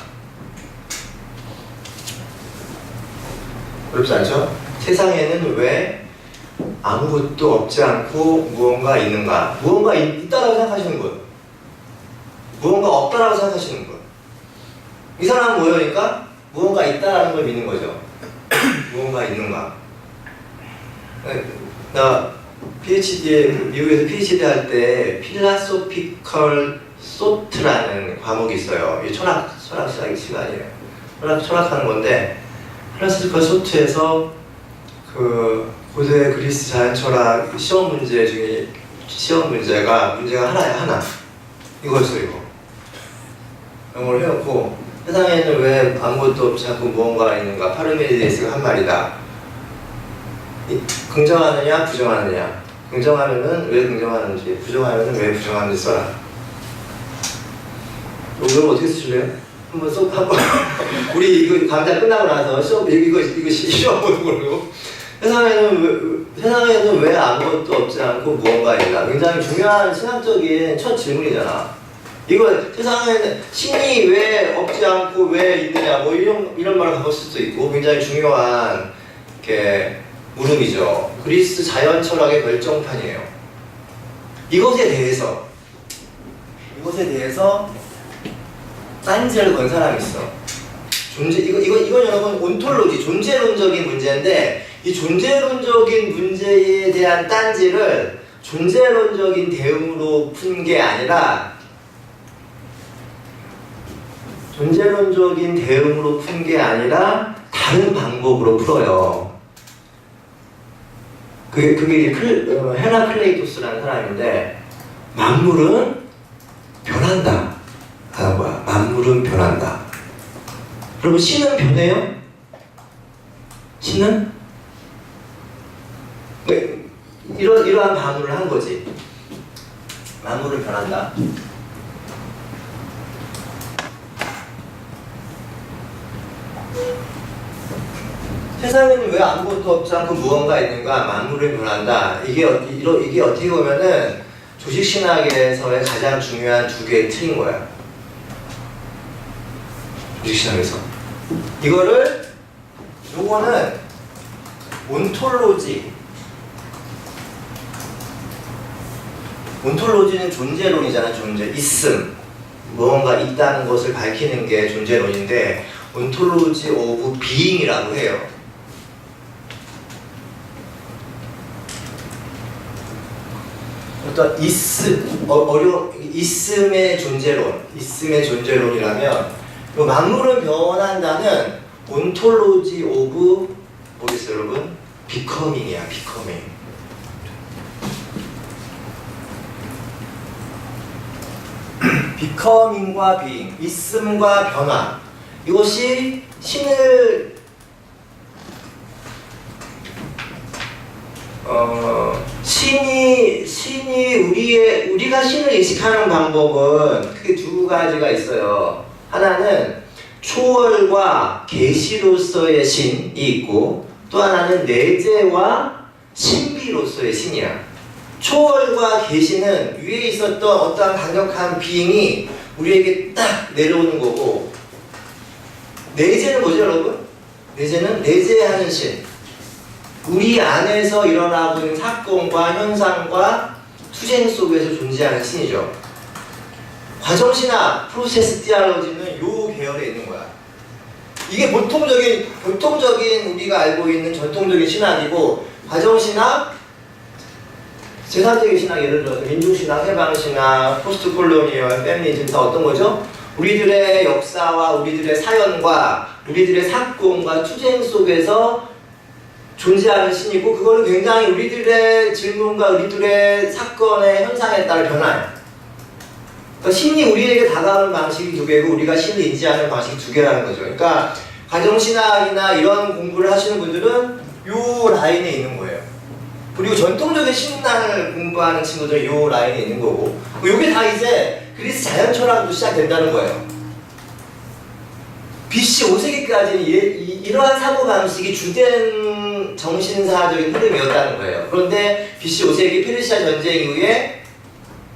어렵지 않죠? 세상에는 왜 아무것도 없지 않고 무언가 있는가? 무언가 있다라고 생각하시는 거예요. 무언가 없다라고 생각하시는 거예요. 이 사람은 뭐예요? 무언가 있다라는 걸 믿는 거죠. 무언가 있는가? 나 PhD에 미국에서 PhD 할 때 필라소피컬 소트라는 과목이 있어요. 이 철학 시간이에요. 철학하는 건데, 필라소피컬 소트에서 그 고대 그리스 자연철학 시험 문제가 하나야, 하나. 이거였어, 이거. 영어를 해놓고, 세상에는 왜 아무것도 없지 않고 무언가가 있는가? 파르메니데스가 한 말이다. 긍정하느냐, 부정하느냐. 긍정하면은 왜 긍정하는지, 부정하면은 왜 부정하는지 써라. 이걸 어떻게 쓰실래요? 한번 우리 이거 강좌 끝나고 나서 이거 시험 보는 걸로. 세상에는 왜 아무것도 없지 않고 무언가 있나. 굉장히 중요한 신학적인 첫 질문이잖아. 이거 세상에는 신이 왜 없지 않고 왜 있느냐, 뭐 이런 말을 갖고 쓸 수도 있고, 굉장히 중요한 이렇게 물음이죠. 그리스 자연 철학의 결정판이에요. 이것에 대해서 딴지를 건 사람이 있어. 이건 여러분 온톨로지, 존재론적인 문제인데, 이 존재론적인 문제에 대한 딴지를 존재론적인 대응으로 푼 게 아니라 다른 방법으로 풀어요. 그게 이제 헤라클레이토스라는 사람인데, 만물은 변한다. 만물은 변한다. 그리고 신은 변해요? 신은? 이러한 반문을 한 거지. 만물은 변한다. 세상에는 왜 아무것도 없지 않고 무언가 있는가? 만물은 변한다. 이게 어떻게 보면은 조직신학에서의 가장 중요한 두 개의 틀인 거야. 조직신학에서. 요거는 온톨로지는 존재론이잖아. 있음. 무언가 있다는 것을 밝히는 게 존재론인데, 온톨로지 오브 비잉이라고 해요. 어떤 있음의 존재론이라면, 만물은 변한다는 온톨로지 오브 뭐겠어요, 여러분? 비커밍이야, 비커밍. 비커밍과 비잉, 있음과 변화. 이것이 신을 우리가 신을 인식하는 방법은 크게 두 가지가 있어요. 하나는 초월과 계시로서의 신이 있고, 또 하나는 내재와 신비로서의 신이야. 초월과 계시는 위에 있었던 어떠한 강력한 비잉이 우리에게 딱 내려오는 거고, 내재는 뭐죠, 여러분? 내재는 내재하는 신. 우리 안에서 일어나고 있는 사건과 현상과 투쟁 속에서 존재하는 신이죠. 과정신학, 프로세스 디알로지는 요 계열에 있는 거야. 이게 보통적인 우리가 알고 있는 전통적인 신학이고, 과정신학, 제3세계 신학, 예를 들어서 민중신학, 해방신학, 포스트 콜로니얼, 페미니즘 다 어떤 거죠? 우리들의 역사와 우리들의 사연과 우리들의 사건과 투쟁 속에서 존재하는 신이고, 그거는 굉장히 우리들의 질문과 우리들의 사건의 현상에 따라 변화해요. 그러니까 신이 우리에게 다가오는 방식이 두 개고, 우리가 신을 인지하는 방식이 두 개라는 거죠. 그러니까 가정신학이나 이런 공부를 하시는 분들은 요 라인에 있는 거예요. 그리고 전통적인 신앙을 공부하는 친구들은 요 라인에 있는 거고, 요게 다 이제 그리스 자연 철학으로 시작된다는 거예요. BC 5세기까지는 이러한 사고방식이 주된 정신사적인 흐름이었다는 거예요. 그런데 BC 5세기 페르시아 전쟁 이후에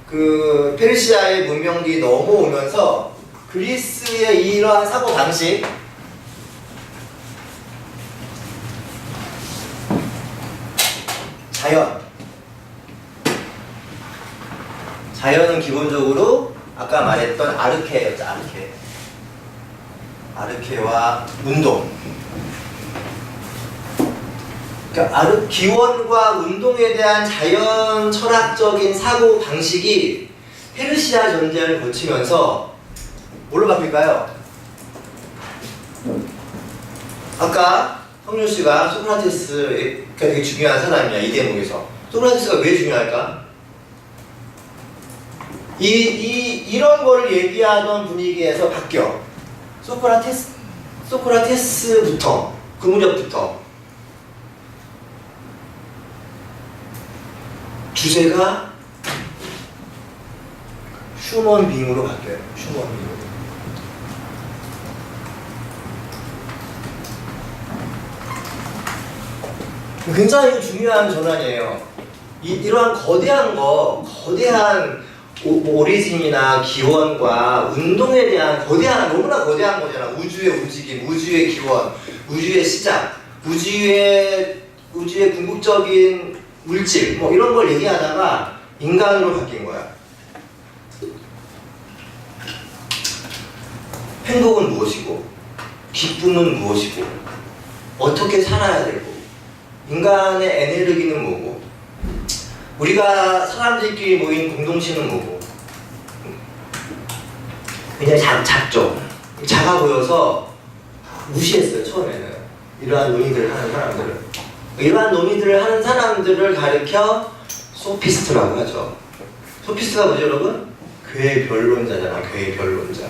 그 페르시아의 문명들이 넘어오면서 그리스의 이러한 사고방식, 자연은 기본적으로 아까 말했던 아르케였죠. 아르케와 운동. 그러니까 기원과 운동에 대한 자연 철학적인 사고 방식이 페르시아 전쟁을 거치면서 뭘로 바뀔까요? 아까 성준 씨가 소크라테스가 되게 중요한 사람이야, 이 대목에서. 소크라테스가 왜 중요할까? 이런 거를 얘기하던 분위기에서 바뀌어. 소크라테스부터, 그 무렵부터 주제가 휴먼 빙으로 바뀌어요. 휴먼 빙으로. 굉장히 중요한 전환이에요. 이러한 거대한 오리진이나 기원과 운동에 대한 너무나 거대한 거잖아. 우주의 움직임, 우주의 기원, 우주의 시작, 우주의 우주의 궁극적인 물질 뭐 이런 걸 얘기하다가 인간으로 바뀐 거야. 행복은 무엇이고 기쁨은 무엇이고 어떻게 살아야 되고 인간의 에너지는 뭐고 우리가 사람들끼리 모인 공동체는 뭐고 굉장히 작죠. 작아 보여서 무시했어요 처음에는. 이러한 논의들을 하는 사람들을. 이러한 논의들을 하는 사람들을 가리켜 소피스트라고 하죠. 소피스트가 뭐죠 여러분? 괴변론자잖아. 괴변론자.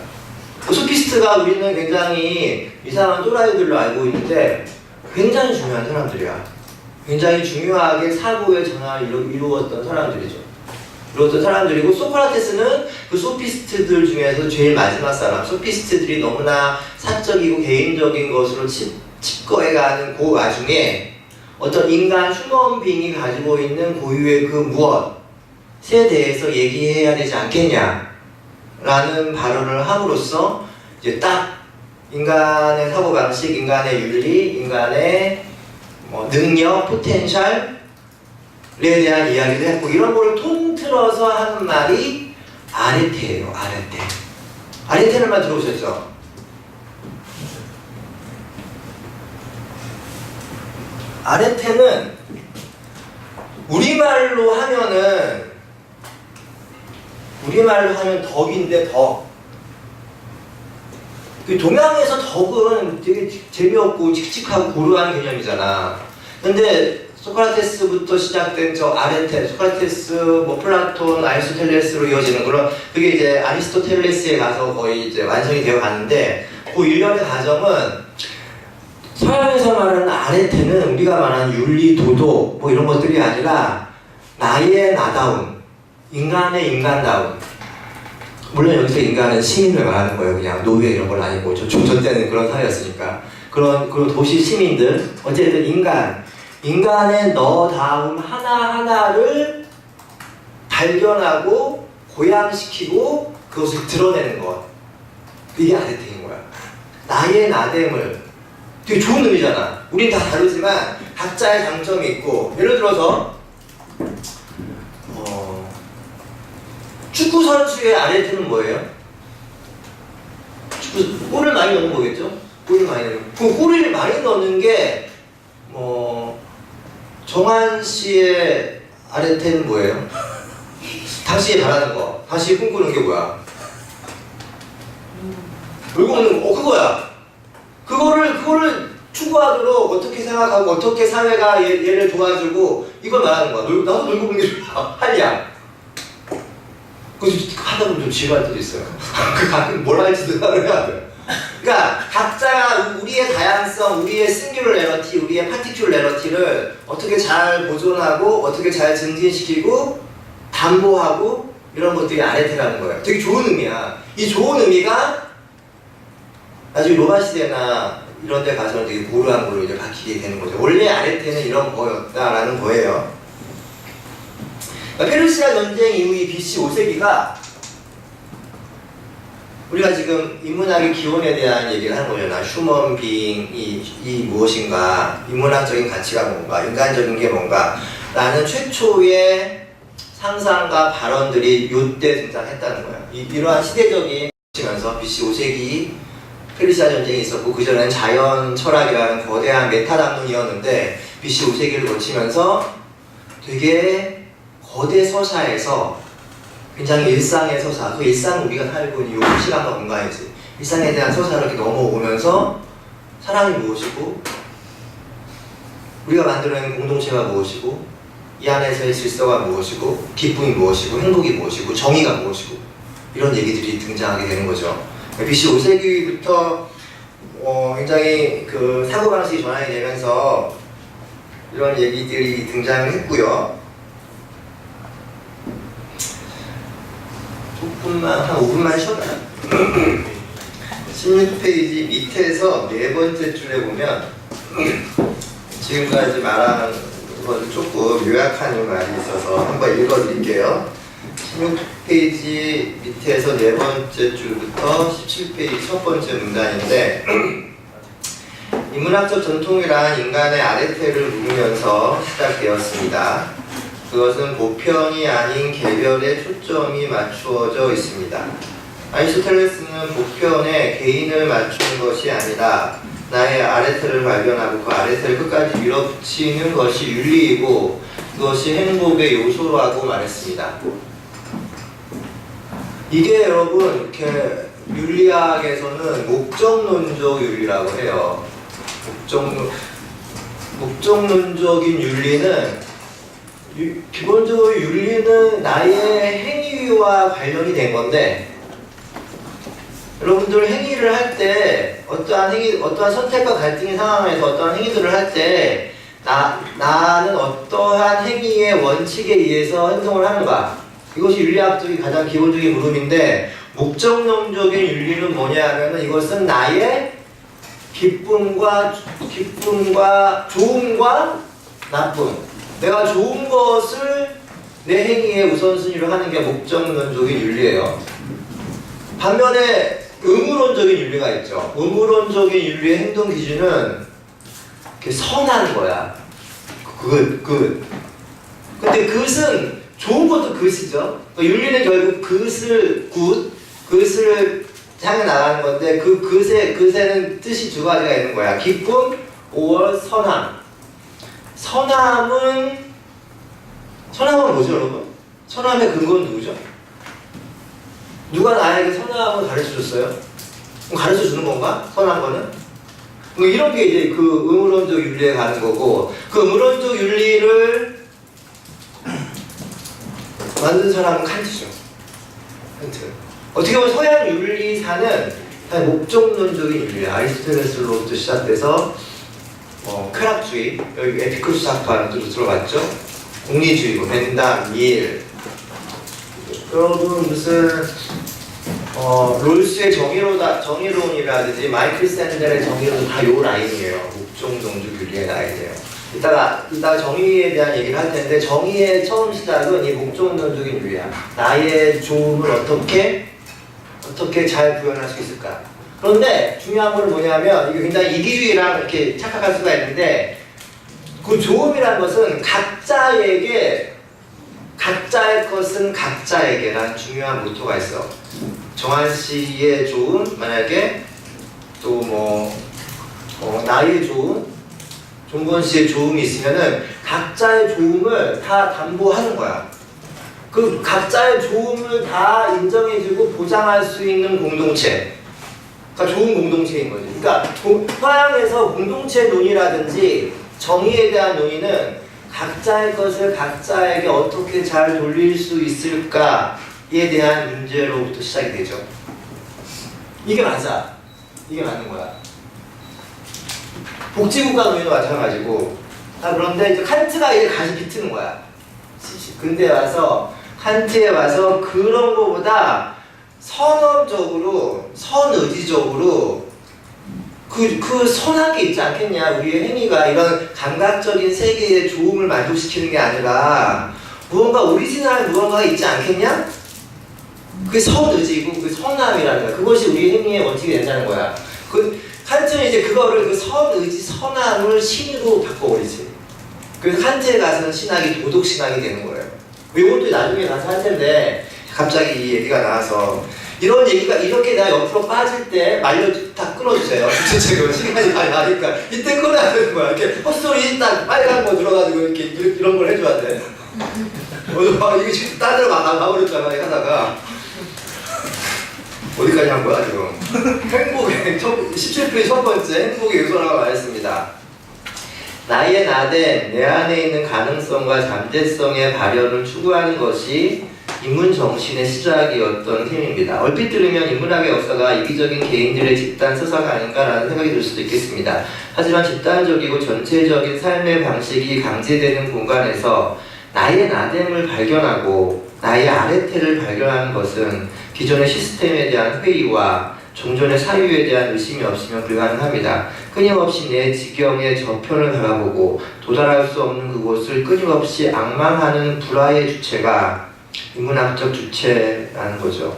그 소피스트가 우리는 굉장히 이상한 또라이들로 알고 있는데 굉장히 중요한 사람들이야. 굉장히 중요하게 사고의 전환을 이루었던 사람들이죠. 이루었던 사람들이고 소크라테스는 그 소피스트들 중에서 제일 마지막 사람. 소피스트들이 너무나 사적이고 개인적인 것으로 칩거해가는 그 와중에 어떤 인간 휴먼 빙이 가지고 있는 고유의 그 무엇에 대해서 얘기해야 되지 않겠냐 라는 발언을 함으로써 이제 딱 인간의 사고방식, 인간의 윤리, 인간의 능력, 포텐셜에 대한 이야기도 했고 이런 거를 통틀어서 하는 말이 아레테예요. 아레테. 아레테를 만 들어보셨죠? 아레테는 우리말로 하면 덕인데 덕. 그 동양에서 덕은 되게 재미없고 칙칙하고 고루한 개념이잖아. 근데 소크라테스부터 시작된 저 아레테, 소크라테스, 뭐 플라톤, 아리스토텔레스로 이어지는 그게 이제 아리스토텔레스에 가서 거의 이제 완성이 되어 가는데 그 일련의 과정은 서양에서 말하는 아레테는 우리가 말하는 윤리, 도덕 뭐 이런 것들이 아니라 나의 나다움, 인간의 인간다움. 물론 여기서 인간은 시민을 말하는 거예요. 그냥 노예 이런 건 아니고 조선 때는 그런 사회였으니까 그런 도시 시민들 어쨌든 인간의 너다움 하나하나를 발견하고 고양시키고 그것을 드러내는 것. 이게 아레테인 거야. 나의 나됨을. 되게 좋은 의미잖아. 우린 다 다르지만 각자의 장점이 있고 예를 들어서 축구 선수의 아레테는 뭐예요? 골을 많이 넣는 거겠죠? 골을 많이 넣는 그 골을 많이 넣는 게 정한 씨의 아레테는 뭐예요? 당신이 바라는 거, 당신이 꿈꾸는 게 뭐야? 놀고 먹는 거, 그거야. 그거를 추구하도록 어떻게 생각하고 어떻게 사회가 얘를 도와주고 이걸 말하는 거야. 나도 놀고 먹는 게 좋아. 한량. 그래서 하다 보면 좀 지루할 때도 있어요. 가끔 뭘 할지도 알아야 돼. 그러니까 각자가 우리의 다양성, 우리의 싱귤러 레러티, 우리의 파티큘러 레러티를 어떻게 잘 보존하고 어떻게 잘 증진시키고 담보하고 이런 것들이 아레테라는 거예요. 되게 좋은 의미야. 이 좋은 의미가 나중에 로마 시대나 이런 데 가서는 되게 고루한 걸로 이제 바뀌게 되는 거죠. 원래 아레테는 이런 거였다라는 거예요. 페르시아 전쟁 이후 이 BC 5세기가 우리가 지금 인문학의 기원에 대한 얘기를 하는 거잖아. 휴먼 빙이 무엇인가, 인문학적인 가치가 뭔가, 인간적인 게 뭔가 라는 최초의 상상과 발언들이 이때 등장했다는 거야. 이러한 시대적인 면서 BC 5세기 페르시아 전쟁이 있었고 그 전에는 자연 철학이라는 거대한 메타담론이었는데 BC 5세기를 거치면서 되게 거대 서사에서 굉장히 일상의 서사, 그 일상은 우리가 살고 있는 요 시간과 공간이지. 일상에 대한 서사를 이렇게 넘어오면서 사랑이 무엇이고 우리가 만들어낸 공동체가 무엇이고 이 안에서의 질서가 무엇이고 기쁨이 무엇이고 행복이 무엇이고 정의가 무엇이고 이런 얘기들이 등장하게 되는 거죠. BC 5세기부터 굉장히 그 사고방식이 전환이 되면서 이런 얘기들이 등장을 했고요. 조금만 한 5분만 쉬어봐요. 16페이지 밑에서 네 번째 줄에 보면 지금까지 말한 것을 조금 요약하는 말이 있어서 한번 읽어드릴게요. 16페이지 밑에서 네 번째 줄부터 17페이지 첫 번째 문단인데 인문학적 전통이란 인간의 아래태를 묻으면서 시작되었습니다. 그것은 보편이 아닌 개별에 초점이 맞추어져 있습니다. 아리스토텔레스는 보편에 개인을 맞추는 것이 아니라 나의 아래태를 발견하고 그 아래태를 끝까지 밀어붙이는 것이 윤리이고 그것이 행복의 요소라고 말했습니다. 이게 여러분 이렇게 윤리학에서는 목적론적 윤리라고 해요. 목적론적인 윤리는 기본적으로 윤리는 나의 행위와 관련이 된 건데 여러분들 행위를 할 때 어떠한 선택과 갈등의 상황에서 어떠한 행위들을 할 때 나는 어떠한 행위의 원칙에 의해서 행동을 하는가 이것이 윤리학적인 가장 기본적인 물음인데 목적론적인 윤리는 뭐냐 하면은 이것은 나의 기쁨과 좋음과 나쁨 내가 좋은 것을 내 행위의 우선순위로 하는 게 목적론적인 윤리예요. 반면에 의무론적인 윤리가 있죠. 의무론적인 윤리의 행동 기준은 이렇게 선한 거야. 근데 그것은 좋은 것도 그것이죠. 윤리는 결국 그것을 향해 나가는 건데 그것에는 뜻이 두 가지가 있는 거야. 기쁨, 5월 선함. 선함은 뭐죠, 여러분? 선함의 근거는 누구죠? 누가 나에게 선함을 가르쳐줬어요? 가르쳐주는 건가? 선한 거는? 뭐 이런 게 이제 그 의무론적 윤리에 가는 거고 그 의무론적 윤리를 만든 사람은 칸트죠. 칸트. 어떻게 보면 서양 윤리사는 목적론적인 윤리야. 아리스토텔레스로부터 시작돼서 쾌락주의, 여기 에피쿠스 학파도 들어봤죠? 공리주의, 벤담, 일. 여러분 무슨 롤스의 정의론이라든지 마이클 샌델의 정의론도 다 요 라인이에요. 목적론적 윤리의 라인이에요. 이따가 정의에 대한 얘기를 할 텐데 정의의 처음 시작은 이 목적론적인 윤리야. 나의 좋음을 어떻게 잘 구현할 수 있을까? 그런데 중요한 건 뭐냐면 이게 굉장히 이기주의랑 이렇게 착각할 수가 있는데 그 좋음이라는 것은 각자의 것은 각자에게라는 중요한 모토가 있어. 정한 씨의 좋음, 만약에 또 나의 좋음, 종건 씨의 좋음이 있으면은 각자의 좋음을 다 담보하는 거야. 그 각자의 좋음을 다 인정해주고 보장할 수 있는 공동체. 그러니까 좋은 공동체인 거지. 그러니까 서양에서 공동체 논의라든지 정의에 대한 논의는 각자의 것을 각자에게 어떻게 잘 돌릴 수 있을까에 대한 문제로부터 시작이 되죠. 이게 맞아. 이게 맞는 거야. 복지국가 논의도 마찬가지고. 그런데 이제 칸트가 이제 다시 비트는 거야. 근데 칸트에 와서 그런 거보다 선언적으로, 선의지적으로 그 선한 게 있지 않겠냐. 우리의 행위가 이런 감각적인 세계의 좋음을 만족시키는 게 아니라 무언가 오리지널한 무언가가 있지 않겠냐? 그게 선의지고 그게 선함이라는 거야. 그것이 우리 행위의 원칙이 된다는 거야. 칸트는 이제 그거를 그 선의지, 선함을 신으로 바꿔버리지. 그래서 칸트에 가서는 신학이 도덕신학이 되는 거예요. 이것도 나중에 가서 할 텐데 갑자기 이 얘기가 나와서 이런 얘기가 이렇게 내가 옆으로 빠질 때 다 끊어주세요. 주체적으로 시간이 많이 나니까 이때 끊어야 되는 거야. 이렇게 헛소리 딱 빨간 거 들어가지고 이렇게 이런 걸 해줘야 돼. 이게 지금 딴 데로 가버렸잖아 하다가 어디까지 한 거야 지금? 행복의 17페이지 첫 번째 행복의 요소라고 말했습니다. 나의 나됨, 내 안에 있는 가능성과 잠재성의 발현을 추구하는 것이 인문 정신의 시작이었던 셈입니다. 얼핏 들으면 인문학의 역사가 이기적인 개인들의 집단 서사가 아닌가라는 생각이 들 수도 있겠습니다. 하지만 집단적이고 전체적인 삶의 방식이 강제되는 공간에서 나의 나됨을 발견하고 나의 아래태를 발견하는 것은 기존의 시스템에 대한 회의와 종전의 사유에 대한 의심이 없으면 불가능합니다. 끊임없이 내 지경의 저편을 바라보고 도달할 수 없는 그곳을 끊임없이 앙망하는 불화의 주체가 인문학적 주체라는 거죠.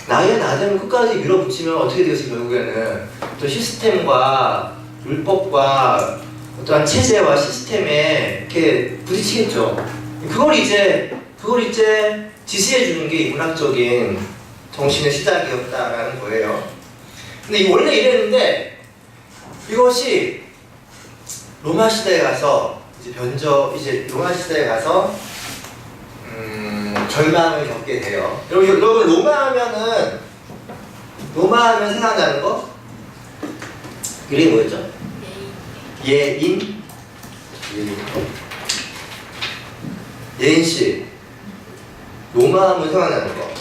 나의 나됨을 끝까지 밀어붙이면 어떻게 되겠어요? 결국에는 또 시스템과 율법과 어떠한 체제와 시스템에 이렇게 부딪히겠죠. 그걸 이제 지시해 주는 게 이 문학적인 정신의 시작이었다라는 거예요. 근데 원래 이랬는데 이것이 로마 시대에 가서 이제 로마 시대에 가서 절망을 겪게 돼요. 여러분 로마 하면 생각나는 거? 이름이 뭐였죠? 예인? 예인 씨, 로마 하면 생각나는 거.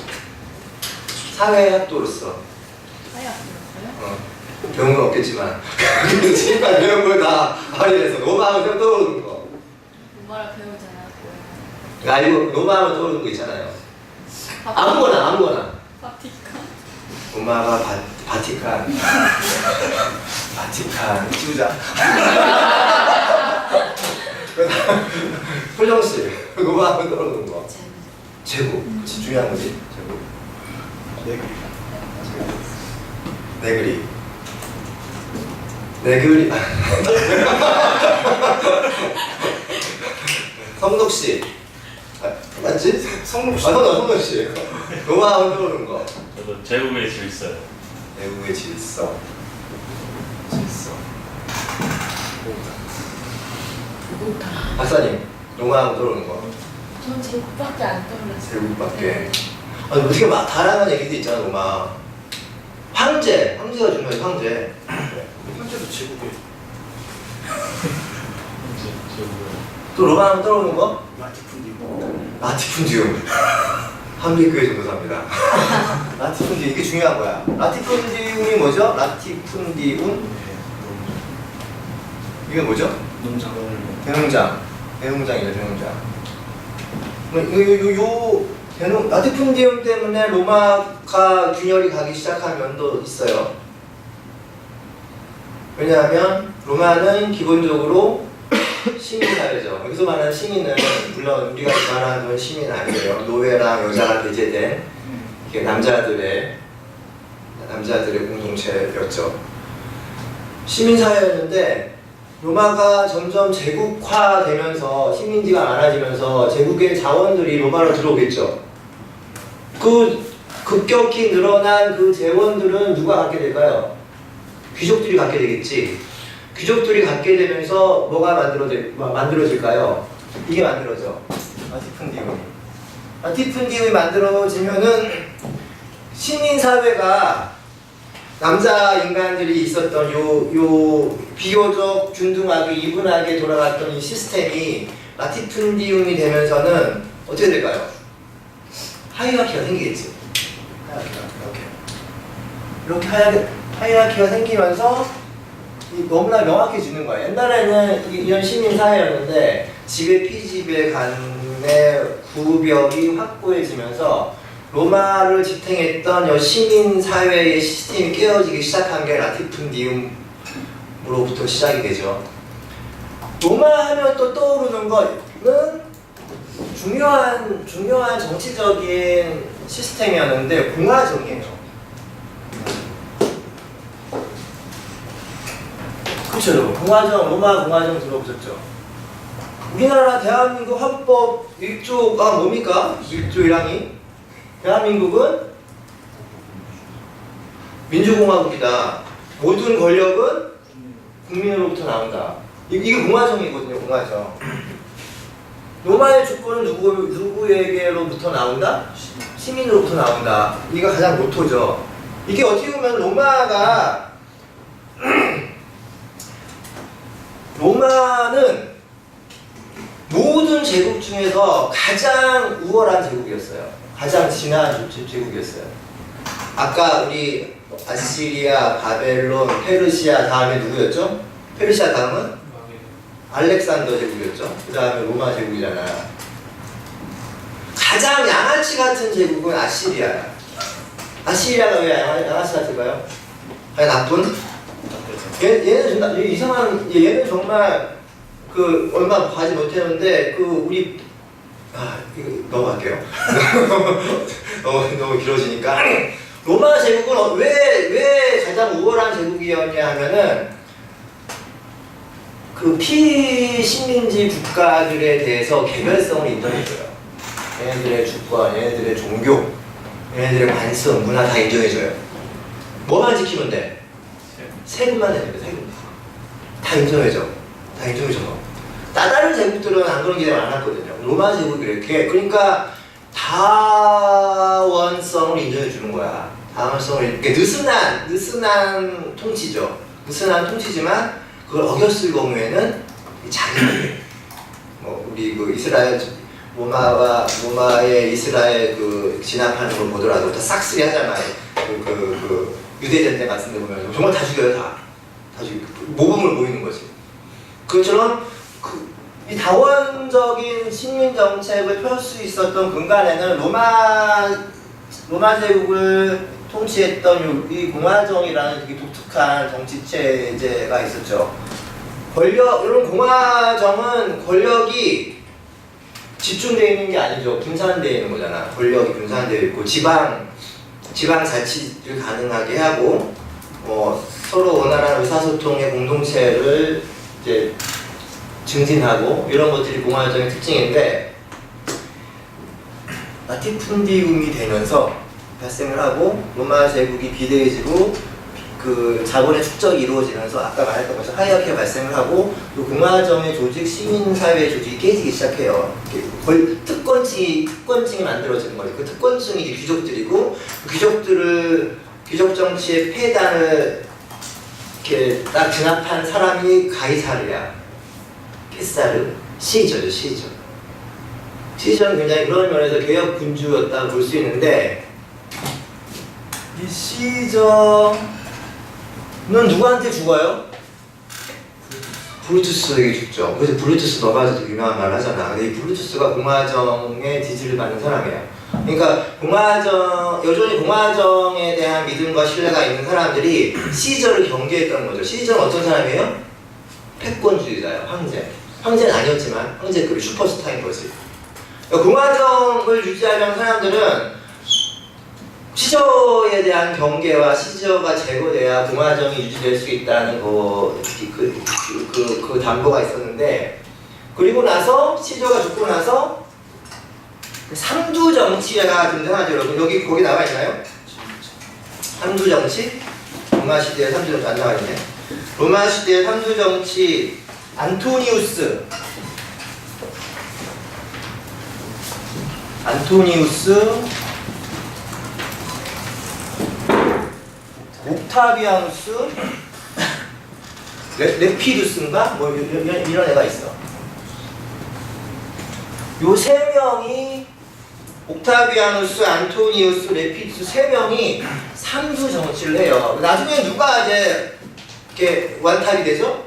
사회학도로서. 배운 건 없겠지만 지금까지 배운 걸 다 발휘해서 로마 하면 떠오르는 거. 로마를 배우잖아. 이거 로마 하면 떠오르는 거 있잖아요. 아무거나. 바티칸. 로마가 바티칸. 바티칸 찌우자. 효정 씨, 로마 하면 떠오르는 거. 제국. 그치, 중요한 거지. 제국. 네그리. 성덕 씨. 맞지? 성덕 씨. 로마 하면 떠오르는 거. 저도 제국의 질서요. 내국의 질서. 박사님, 로마 하면 떠오르는 거. 전 제국밖에 안 떠올랐어요. 제국밖에. 아니 어떻게 막 다양한 얘기도 있잖아 로마. 황제가 중요해. 황제. 현재도 제국에 또 로마 하면 떠오르는 거? 라티푼디움. 라티푼디움. 한빛교회 전도사입니다. 라티푼디움 이게 중요한 거야. 라티푼디움이 뭐죠? 라티푼디움 이게 뭐죠? 대농장이죠, 대농장. 라티푼디움 때문에 로마가 균열이 가기 시작한 면도 있어요. 왜냐하면 로마는 기본적으로 시민사회죠. 여기서 말하는 시민은 물론 우리가 말하는 시민은 아니에요. 노예랑 여자가 배제된 남자들의 공동체였죠. 시민사회였는데 로마가 점점 제국화되면서 식민지가 많아지면서 제국의 자원들이 로마로 들어오겠죠. 그 급격히 늘어난 그 재원들은 누가 갖게 될까요? 귀족들이 갖게 되겠지. 귀족들이 갖게 되면서 뭐가 만들어질까요? 이게 만들어져. 라티푼디움이 만들어지면은 시민사회가 남자 인간들이 있었던 요 비교적 균등하게 이분하게 돌아갔던 이 시스템이 라티푼디움이 되면서는 어떻게 될까요? 하이라키가 생기겠지. 이렇게 하이라키가 생기면서 너무나 명확해지는 거예요. 옛날에는 이런 시민사회였는데 집에 피집에 간의 구별이 확고해지면서 로마를 지탱했던 시민사회의 시스템이 깨어지기 시작한 게 라티푼디움으로부터 시작이 되죠. 로마 하면 또 떠오르는 거는 중요한 정치적인 시스템이었는데 공화정이에요. 그렇죠, 여러분. 로마 공화정 들어보셨죠? 우리나라 대한민국 헌법 1조가 뭡니까? 1조 1항이 대한민국은 민주공화국이다. 모든 권력은 국민으로부터 나온다. 이게 공화정이거든요, 공화정. 로마의 주권은 누구에게로부터 나온다? 시민으로부터 나온다. 이게 가장 모토죠. 이게 어떻게 보면 로마는 모든 제국 중에서 가장 우월한 제국이었어요. 가장 진화한 제국이었어요. 아까 우리 아시리아, 바벨론, 페르시아 다음에 누구였죠? 페르시아 다음은? 알렉산더 제국이었죠. 그 다음에 로마 제국이잖아요. 가장 양아치 같은 제국은 아시리아야. 아시리아가 왜 양아치 같을까요? 아니 나쁜? 얘는 정말 얼마 가지 못했는데 우리 이거 넘어갈게요. 너무 길어지니까. 로마 제국은 왜 가장 우월한 제국이었냐 하면은 그 피식민지 국가들에 대해서 개별성을 인정해줘요. 얘네들의 주권, 얘네들의 종교, 얘네들의 관습, 문화 다 인정해줘요. 뭐만 지키면 돼? 세금만 내면 돼, 세금. 다 인정해줘. 다 인정해줘. 다른 제국들은 안 그런 게 많았거든요. 로마 제국이 이렇게. 그러니까 다원성을 인정해주는 거야. 다원성을 이렇게 느슨한 통치죠. 느슨한 통치지만 그걸 어겼을 경우에는 자기들. 뭐 우리 그 이스라엘 로마의 이스라엘 그 진압하는 걸 보더라도 다 싹쓸이 하잖아요. 그 유대 전쟁 같은 데 보면 정말 다 죽여요, 다 죽여. 모범을 보이는 거지. 그것처럼 이 다원적인 식민 정책을 펼 수 있었던 근간에는 로마 제국을 통치했던 이 공화정이라는 되게 독특한 정치 체제가 있었죠. 이런 공화정은 권력이 집중되어 있는 게 아니죠. 분산되어 있는 거잖아. 권력이 분산되어 있고 지방 자치를 가능하게 하고 서로 원활한 의사소통의 공동체를 이제 증진하고 이런 것들이 공화정의 특징인데 라티푼디움이 되면서 발생을 하고 로마 제국이 비대해지고 그 자본의 축적이 이루어지면서 아까 말했던 것처럼 하이어키가 발생을 하고 또 공화정의 조직, 시민사회 조직이 깨지기 시작해요. 특권층이 만들어지는 거죠. 그 특권층이 이제 귀족들이고 귀족 정치의 폐단을 이렇게 딱 진압한 사람이 가이사르야. 케사르, 시저죠, 시저. 시저는 굉장히 그런 면에서 개혁 군주였다고 볼 수 있는데 이 시저는 누구한테 죽어요? 브루투스에게 죽죠. 그래서 브루투스 너가지고 유명한 말을 하잖아. 근데 이 브루투스가 공화정의 지지를 받는 사람이에요. 그러니까 여전히 공화정에 대한 믿음과 신뢰가 있는 사람들이 시저를 경계했던 거죠. 시저는 어떤 사람이에요? 패권주의자예요. 황제는 아니었지만 황제급이 슈퍼스타인 거지. 공화정을 유지하려는 사람들은 시저에 대한 경계와 시저가 제거돼야 공화정이 유지될 수 있다는 그 담보가 있었는데, 그리고 나서 시저가 죽고 나서 삼두 정치가 등장하죠. 여러분 거기 나와 있나요? 삼두 정치? 로마 시대의 삼두 정치 안 나와 있네. 로마 시대의 삼두 정치 안토니우스, 옥타비아누스, 레피두스인가? 뭐 이런 애가 있어. 요 세 명이 옥타비아누스, 안토니우스, 레피두스 세 명이 삼두 정치를 해요. 나중에 누가 이제 이렇게 완탑이 되죠?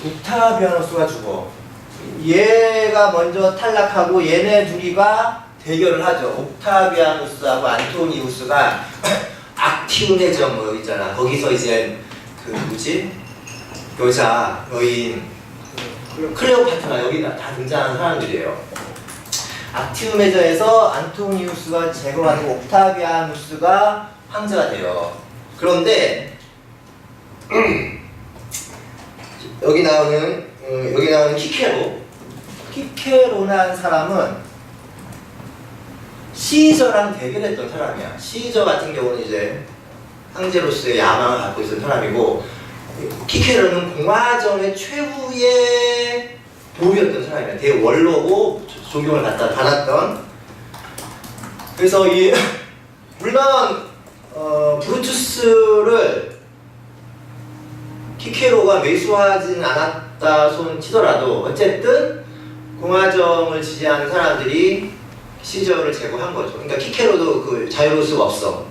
옥타비아누스가 죽어. 얘가 먼저 탈락하고 얘네 둘이가 대결을 하죠. 옥타비아누스하고 안토니우스가 악티움 해전 뭐 있잖아. 거기서 이제 그 누구지? 여인 클레오파트라 여기 다 등장하는 사람들이에요. 악티움 해전에서 안토니우스가 제거하고 옥타비아누스가 황제가 돼요. 그런데 여기 나오는 키케로라는 사람은 시저랑 대결했던 사람이야. 시저 같은 경우는 이제 황제로서의 야망을 갖고 있었던 사람이고, 키케로는 공화정의 최후의 보루였던 사람이야. 대원로고 존경을 받았던. 그래서 물론 브루투스를 키케로가 매수하지는 않았다 손 치더라도 어쨌든 공화정을 지지하는 사람들이 시저를 제거한 거죠. 그러니까 키케로도 그 자유로울 수가 없어.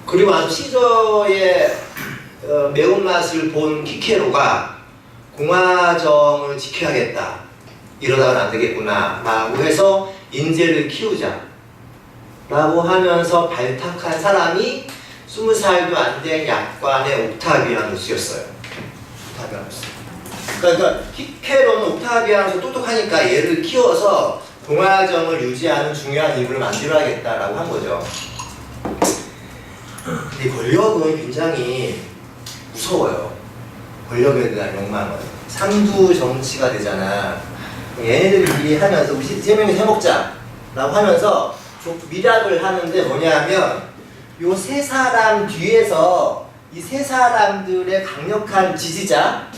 그리고 아주 시저의 매운맛을 본 키케로가 공화정을 지켜야겠다. 이러다가는 안 되겠구나. 라고 해서 인재를 키우자. 라고 하면서 발탁한 사람이 20살도 안 된 약관의 옥타비아누스였어요. 옥타비아누스. 그러니까 키케로는 옥타비아누스 똑똑하니까 얘를 키워서 공화정을 유지하는 중요한 인물을 만들어야겠다라고 한 거죠. 근데 권력은 굉장히 무서워요. 권력에 대한 욕망은. 삼두 정치가 되잖아. 얘네들이 하면서 우리 세 명이 해먹자라고 하면서 미락을 하는데 뭐냐면 요 세 사람 뒤에서 이 세 사람들의 강력한 지지자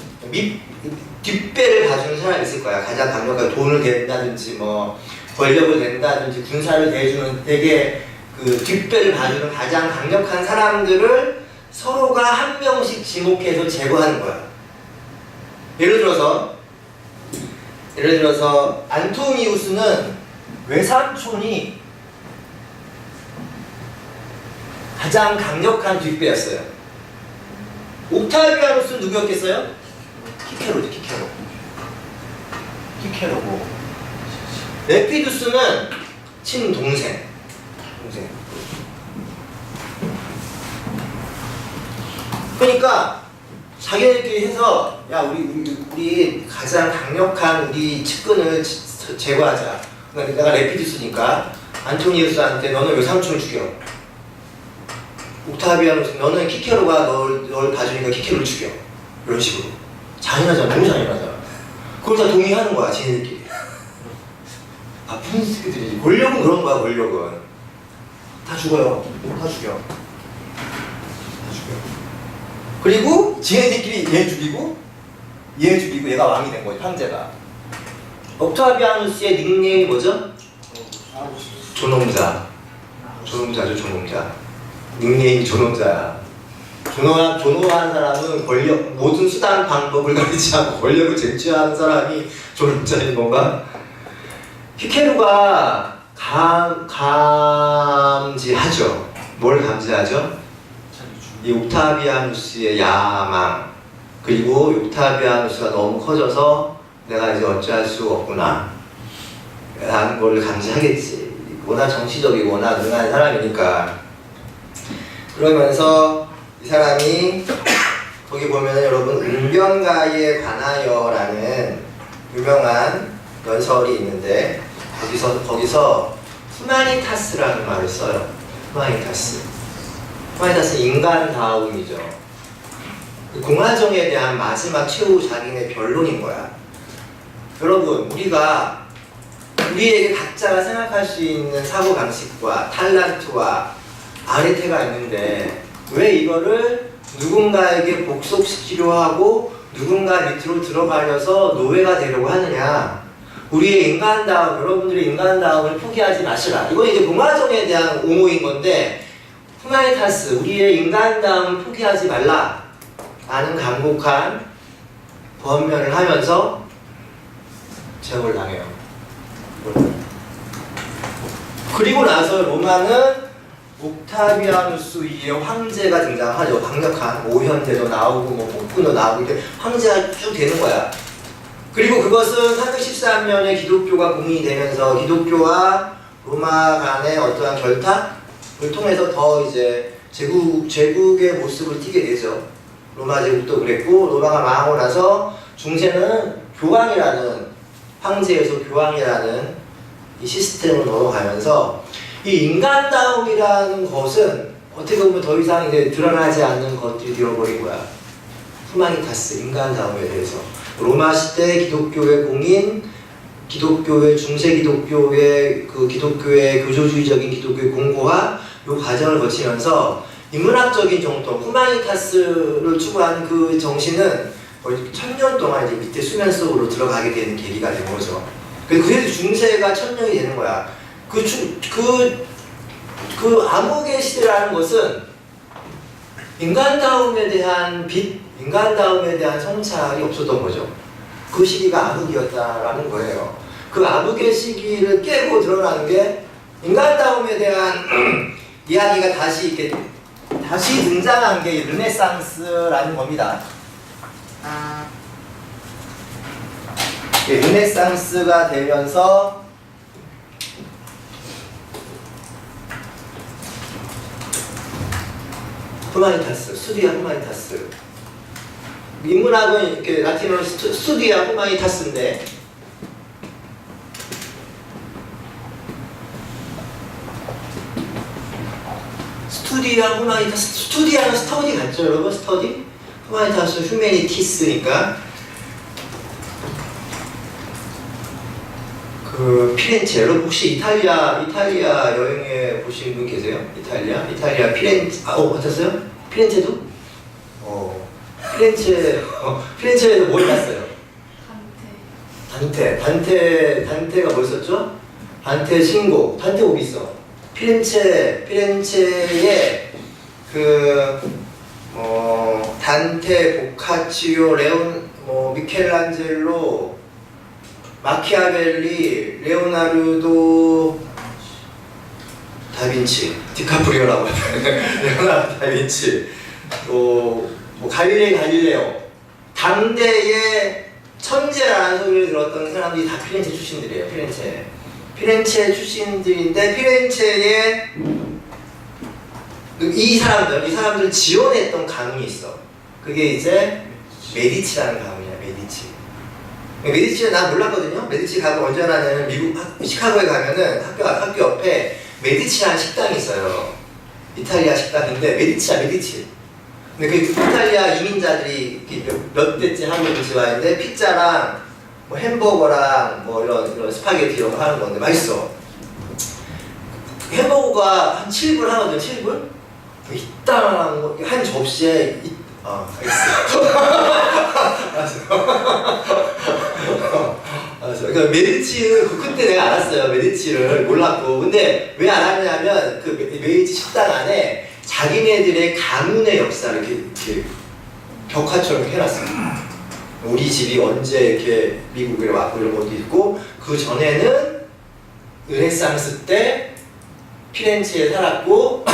뒷배를 봐주는 사람이 있을 거야. 가장 강력한 돈을 댄다든지 뭐 권력을 댄다든지 군사를 대주는 되게 그 뒷배를 봐주는 가장 강력한 사람들을 서로가 한 명씩 지목해서 제거하는 거야. 예를 들어서 안토니우스는 외삼촌이 가장 강력한 뒷배였어요. 옥타비아누스는 누구였겠어요? 키케로고. 레피두스는 친동생. 그러니까 자기네들끼리 해서 야 우리 가장 강력한 우리 측근을 제거하자. 그러니까 내가 레피두스니까 안토니우스한테 너는 외삼촌을 죽여. 옥타비아누스 너는 키케로가 널 봐주니까 키케로를 죽여. 이런 식으로. 잔인하잖아. 너무 잔인하잖아. 그걸 다 동의하는 거야 지네들끼리. 나쁜 새끼들이. 권력은 그런 거야. 권력은 다 죽어요. 다 죽여. 그리고 지네들끼리 얘 죽이고 얘가 왕이 된 거지. 황제가. 옥타비아누스의 닉네임이 뭐죠? 조농자. 닉네임이 조농자야. 조노한 사람은 권력, 모든 수단 방법을 가리지 않고 권력을 쟁취하는 사람이 조농자인 건가? 키케루가 감지하죠. 뭘 감지하죠? 이 옥타비아누스의 야망, 그리고 옥타비아누스가 너무 커져서 내가 이제 어찌할 수 없구나 라는 걸 감지하겠지. 워낙 정치적이고 워낙 능한 사람이니까. 그러면서 이 사람이 거기 보면은 여러분 운변가에 관하여라는 유명한 연설이 있는데 거기서 후마니타스라는 말을 써요. 후마니타스는 인간다움이죠. 공화정에 대한 마지막 최후 자기네 변론인 거야. 여러분 우리에게 각자가 생각할 수 있는 사고방식과 탈란트와 아리테가 있는데 왜 이거를 누군가에게 복속시키려 하고 누군가 밑으로 들어가려서 노예가 되려고 하느냐. 우리의 인간다움, 여러분들의 인간다움을 포기하지 마시라. 이건 이제 공화정에 대한 옹호인 건데 후마니타스, 우리의 인간다움을 포기하지 말라 라는 간곡한 번면을 하면서 제거를 당해요. 그리고 나서 로마는 옥타비아누스 위에 황제가 등장하죠. 강력한 오현대도 나오고 뭐 폭군도 나오고 이렇게 황제가 쭉 되는 거야. 그리고 그것은 313년에 기독교가 공인이 되면서 기독교와 로마 간의 어떠한 결탁을 통해서 더 이제 제국의 모습을 띠게 되죠. 로마 제국도 그랬고 로마가 망하고 나서 중세는 교황이라는 황제에서 교황이라는 이 시스템으로 넘어가면서 이 인간다움이라는 것은 어떻게 보면 더 이상 이제 드러나지 않는 것들이 되어버린 거야. 후마니타스, 인간다움에 대해서. 로마 시대 기독교의 공인, 기독교의 중세 기독교의 기독교의 교조주의적인 기독교의 공고화 요 과정을 거치면서 인문학적인 정통, 후마니타스를 추구하는 그 정신은 거의 1000년 동안 이제 밑에 수면 속으로 들어가게 되는 계기가 된 거죠. 그래서 중세가 1000년이 되는 거야. 그 암흑의 시대라는 것은 인간다움에 대한 빛, 인간다움에 대한 성찰이 없었던 거죠. 그 시기가 암흑이었다라는 거예요. 그 암흑의 시기를 깨고 드러나는 게 인간다움에 대한 이야기가 다시 등장한 게 르네상스라는 겁니다. 르네상스가 되면서 후마니타스, 스투디아 후마니타스. 인문학은 이렇게 라틴어로 스투디아 후마니타스인데 스투디아 후마니타스, 스투디아는 스터디 같죠 여러분? 스터디? 후마니타스 휴메니티스니까 그 피렌체, 여러분 혹시 이탈리아 여행해 보신 분 계세요? 이탈리아 피렌체, 같았어요? 피렌체도? 피렌체에서 뭘 봤어요? 단테가 뭐 있었죠? 단테 신곡, 단테 곡 있어. 피렌체에 단테, 보카치오, 미켈란젤로, 마키아벨리, 레오나르도 다빈치, 디카프리오라고 하잖아요. 레오나르도 다빈치, 또 갈릴레오, 당대의 천재라는 소리를 들었던 사람들이 다 피렌체 출신들이에요. 피렌체 출신들인데 피렌체에 이 사람들 지원했던 가문이 있어. 그게 이제 메디치라는 가문이야. 메디치는 난 몰랐거든요. 메디치 가문 언제 나냐면 미국 시카고에 가면은 학교 옆에 메디치라는 식당이 있어요. 이탈리아 식당인데 메디치. 근데 그 이탈리아 이민자들이 몇 대째 하고 있는 집안인데 피자랑 뭐 햄버거랑 뭐 이런 스파게티 이런 거 하는 건데 맛있어. 햄버거가 한 7불 하거든. 7불? 이따만한 거 한 접시에 알았어. 그러니까 메디치는 그때 내가 알았어요. 메디치를 몰랐고. 근데 왜 알았냐면 그 메디치 식당 안에 자기네들의 가문의 역사를 이렇게 벽화처럼 해놨어요. 우리 집이 언제 이렇게 미국에 왔고 이런 것도 있고, 그 전에는 르네상스 때 피렌체에 살았고,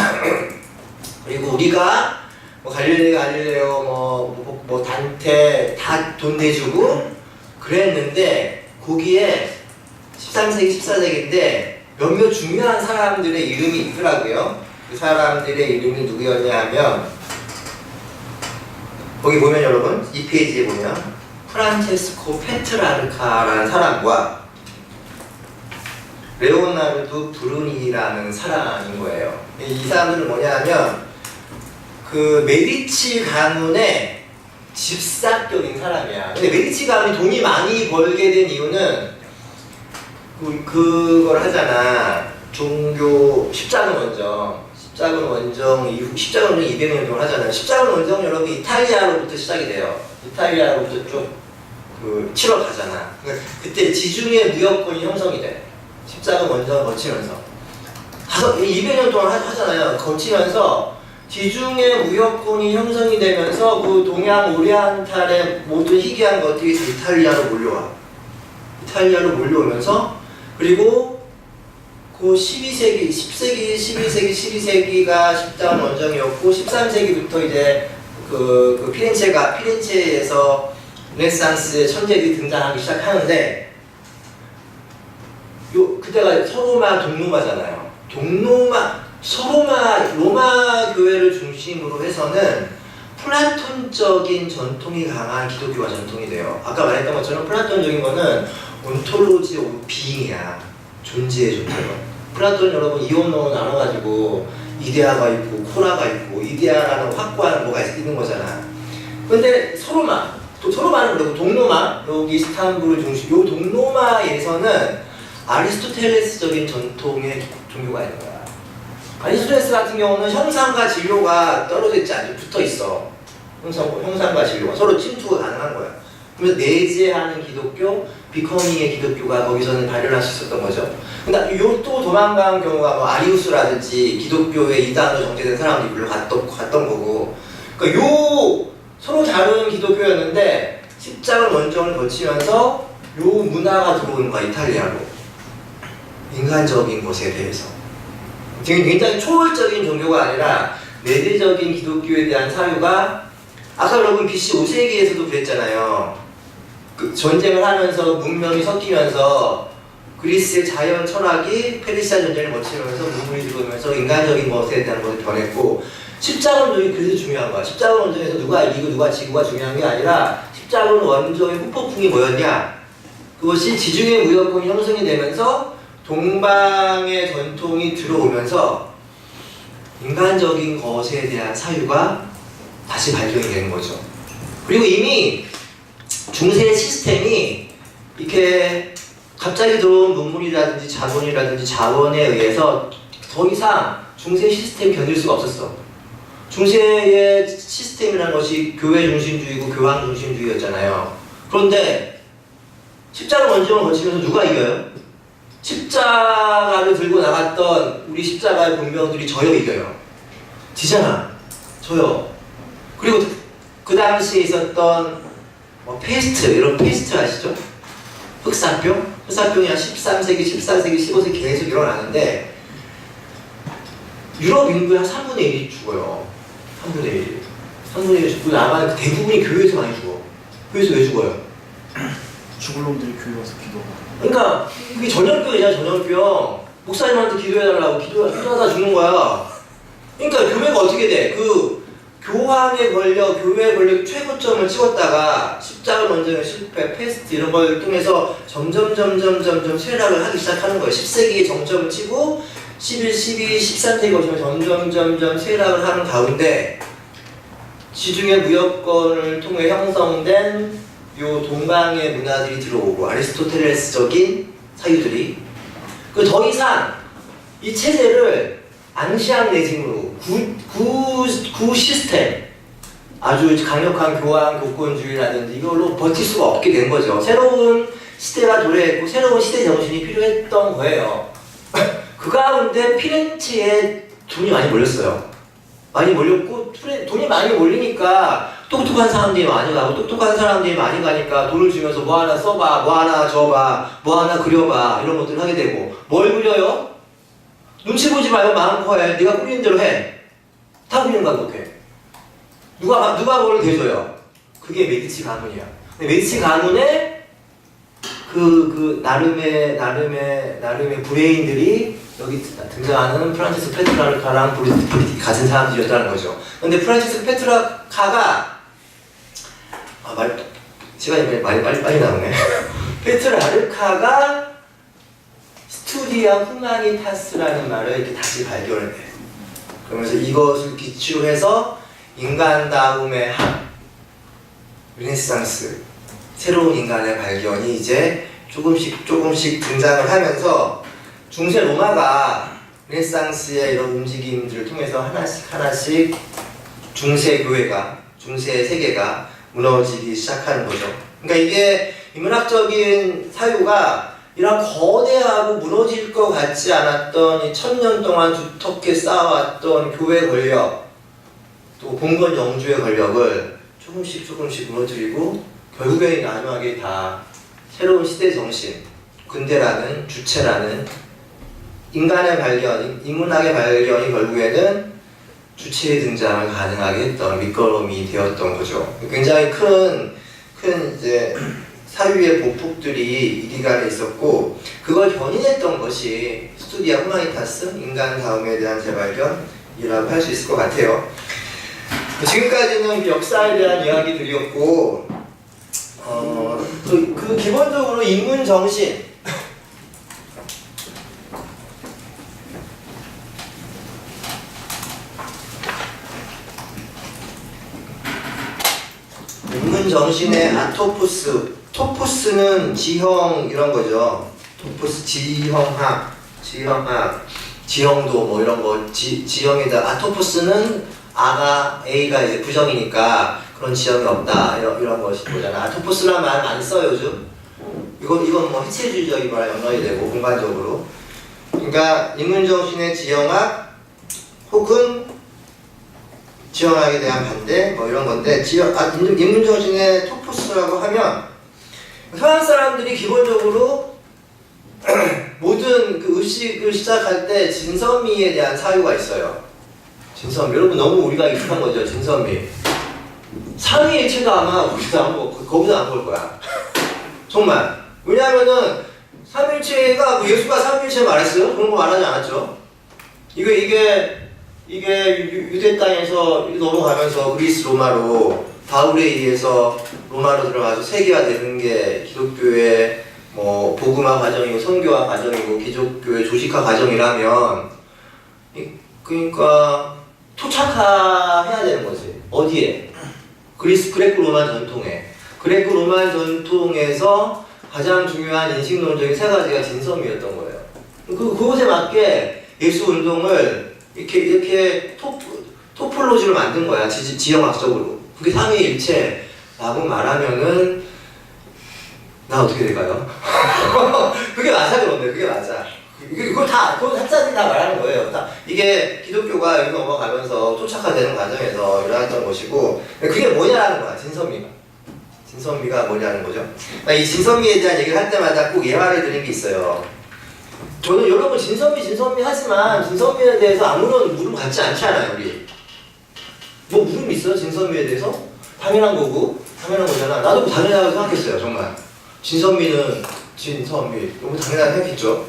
그리고 우리가 뭐 갈릴레오, 뭐 단테 다 돈 내주고 그랬는데, 거기에 13세기, 14세기인데 몇몇 중요한 사람들의 이름이 있더라고요. 그 사람들의 이름이 누구였냐 하면, 거기 보면 여러분, 이 페이지에 보면 프란체스코 페트라르카라는 사람과 레오나르도 브루니라는 사람인 거예요. 이 사람들은 뭐냐 하면 그 메디치 가문의 집사격인 사람이야. 근데 메디치 가문이 돈이 많이 벌게 된 이유는 그걸 하잖아. 종교 십자군 원정 이후 십자군 원정 200년 동안 하잖아요. 십자군 원정 여러분 이탈리아로부터 시작이 돼요. 이탈리아로부터 쭉 치러 가잖아. 그때 지중해 무역권이 형성이 돼. 십자군 원정을 거치면서 200년 동안 하잖아요. 거치면서 지중해 무역권이 형성이 되면서 그 동양 오리엔탈의 모든 희귀한 것들이 이탈리아로 몰려오면서, 그리고 그 12세기, 12세기가 십자군 원정이었고, 13세기부터 이제 그 피렌체에서 르네상스의 천재들이 등장하기 시작하는데, 그때가 서로마 동로마잖아요. 로마 교회를 중심으로 해서는 플라톤적인 전통이 강한 기독교가 전통이 돼요. 아까 말했던 것처럼 플라톤적인 거는 온톨로지 오브 비잉이야. 존재의 존재로. 플라톤 여러분 이온노 나눠가지고 이데아가 있고 코라가 있고, 이데아라는 확고한 뭐가 있는 거잖아. 근데 소로마는 그리고 동로마, 여기 이스탄불 중심, 요 동로마에서는 아리스토텔레스적인 전통의 종교가 있는 거야. 아리스토텔레스 같은 경우는 형상과 진료가 떨어져 있지 않죠. 붙어 있어. 형상과 진료가 서로 침투가 가능한 거야. 그래서 내재하는 기독교, 비커밍의 기독교가 거기서는 발현할 수 있었던 거죠. 근데 요 또 도망간 경우가 뭐 아리우스라든지 기독교의 이단으로 정제된 사람들이 별로 갔던 거고. 그러니까 요 서로 다른 기독교였는데 십자군 원정을 거치면서 요 문화가 들어오는 거야, 이탈리아로. 인간적인 것에 대해서. 굉장히 초월적인 종교가 아니라 내재적인 기독교에 대한 사유가, 아까 여러분 BC 5세기에서도 그랬잖아요. 그 전쟁을 하면서 문명이 섞이면서 그리스의 자연 철학이 페르시아 전쟁을 거치면서 문물이 들어오면서 인간적인 것에 대한 것을 변했고, 십자군 원정이 그래서 중요한 거야. 십자군 원정에서 누가 이기고 누가 지고가 중요한 게 아니라 십자군 원정의 후폭풍이 뭐였냐? 그것이 지중해 무역권이 형성이 되면서 동방의 전통이 들어오면서 인간적인 것에 대한 사유가 다시 발견이 되는 거죠. 그리고 이미 중세 시스템이 이렇게 갑자기 들어온 문물이라든지 자본이라든지 자원에 의해서 더 이상 중세 시스템 견딜 수가 없었어. 중세의 시스템이라는 것이 교회 중심주의고 교황 중심주의였잖아요. 그런데 십자가 원정을 거치면서 누가 이겨요? 십자가를 들고 나갔던 우리 십자가의 본병들이 져요, 이겨요? 지잖아. 져요. 그리고 그 당시에 있었던 뭐 페스트, 이런 페스트 아시죠? 흑사병? 흑사병이 한 13세기, 14세기, 15세기 계속 일어나는데 유럽 인구의 한 3분의 1이 죽어요. 3분의 1. 3분의 1이 죽고 아마 대부분이 교회에서 많이 죽어. 교회에서 왜 죽어요? 죽을 놈들이 교회 와서 기도하고. 그러니까 그게 전염병이잖아, 전염병. 목사님한테 기도해달라고 기도하다 죽는 거야. 그러니까 교회가 어떻게 돼? 그 교황의 권력, 교회의 권력 최고점을 찍었다가 십자가 원정의 실패, 패스트 이런 걸 통해서 점점 쇠락을 하기 시작하는 거예요. 10세기에 정점을 치고 11, 12, 13세기 거치면 점점 쇠락을 하는 가운데 지중해 무역권을 통해 형성된 요 동방의 문화들이 들어오고 아리스토텔레스적인 사유들이 그 더 이상 이 체제를 앙시앙 레짐으로 구 시스템 아주 강력한 교황 교권주의라든지 이걸로 버틸 수가 없게 된 거죠. 새로운 시대가 도래했고 새로운 시대 정신이 필요했던 거예요. 그 가운데 피렌체에 돈이 많이 몰렸어요. 많이 몰렸고 돈이 많이 몰리니까 똑똑한 사람들이 많이 가고 똑똑한 사람들이 많이 가니까 돈을 주면서 뭐 하나 써봐, 뭐 하나 줘봐, 뭐 하나 그려봐 이런 것들을 하게 되고 뭘 그려요? 눈치 보지 말고 마음껏 해. 네가 꾸리는 대로 해. 다 그리는 거 어떡해? 누가 뭐를 대줘요? 그게 메디치 가문이야. 근데 메디치 가문의 그 나름의 브레인들이 여기 등장하는 프란치스 페트라카랑 브리티 같은 사람들이었다는 거죠. 근데 프란치스 페트라카가 시간이 빨리 나오네. 페트라르카가 스투디아 후마니타스라는 말을 이렇게 다시 발견을 해. 그러면서 이것을 기초로 해서 인간 다음의 학, 르네상스, 새로운 인간의 발견이 이제 조금씩 등장을 하면서 중세 로마가 르네상스의 이런 움직임들을 통해서 하나씩 중세 교회가, 중세 세계가 무너지기 시작하는 거죠. 그러니까 이게 인문학적인 사유가 이런 거대하고 무너질 것 같지 않았던 이 1000년 동안 두텁게 쌓아왔던 교회 권력, 또 봉건 영주의 권력을 조금씩 무너뜨리고 결국에는 마지막에 다 새로운 시대 정신, 근대라는 주체라는 인간의 발견, 인문학의 발견이 결국에는 주체의 등장을 가능하게 했던 밑거름이 되었던 거죠. 굉장히 큰 이제 사유의 보폭들이 이리간에 있었고 그걸 견인했던 것이 스투디아 후마니타스, 인간 다음에 대한 재발견이라고 할 수 있을 것 같아요. 지금까지는 역사에 대한 이야기들이었고 그 기본적으로 인문 정신 인문 정신의 토푸스는 지형 이런 거죠. 토푸스 지형학, 지형도 뭐 이런 거 지형에다 아토푸스는 아가 A가 이제 부정이니까 그런 지형이 없다 이런 것이 거잖아. 아토푸스란 말 안 써요 요즘. 이건 뭐 해체주의적인 말에 연관이 되고 공간적으로. 그러니까 인문정신의 지형학 혹은 지형학에 대한 반대 뭐 이런 건데 인문정신의 토푸스라고 하면 서양 사람들이 기본적으로 모든 그 의식을 시작할 때 진선미에 대한 사유가 있어요. 진선미. 여러분 너무 우리가 익숙한 거죠. 진선미. 삼위일체가 아마 거기서 안 볼 거야. 정말. 왜냐하면은 삼위일체가 예수가 삼위일체 말했어요? 그런 거 말하지 않았죠. 이게 유대 땅에서 넘어가면서 그리스 로마로 바울에 의해서 로마로 들어가서 세계화되는 게 기독교의 뭐 복음화 과정이고 선교화 과정이고 기독교의 조직화 과정이라면 그러니까 토착화해야 되는 거지. 어디에? 그레코 로만 전통에. 그레코 로만 전통에서 가장 중요한 인식론적인 세 가지가 진섬이었던 거예요. 그것에 맞게 예수 운동을 이렇게 토폴로지로 만든 거야. 지형학적으로. 그게 삼위일체라고 말하면은 나 어떻게 될까요? 그게 맞아 그런데 그게 맞아. 그거 학자들이 다 말하는 거예요. 이게 기독교가 여기 넘어가면서 쫓아가되는 과정에서 일어났던 것이고 그게 뭐냐라는 거야. 진선미가 뭐냐는 거죠. 이 진선미에 대한 얘기를 할 때마다 꼭 예화를 드리는 게 있어요. 저는 여러분 진선미 하지만 진선미에 대해서 아무런 물음 갖지 않잖아요. 우리 뭐 물음 있어요? 진선미에 대해서? 당연한 거잖아. 나도 당연하다고 생각했어요. 정말 진선미 너무 당연하게 생각했죠.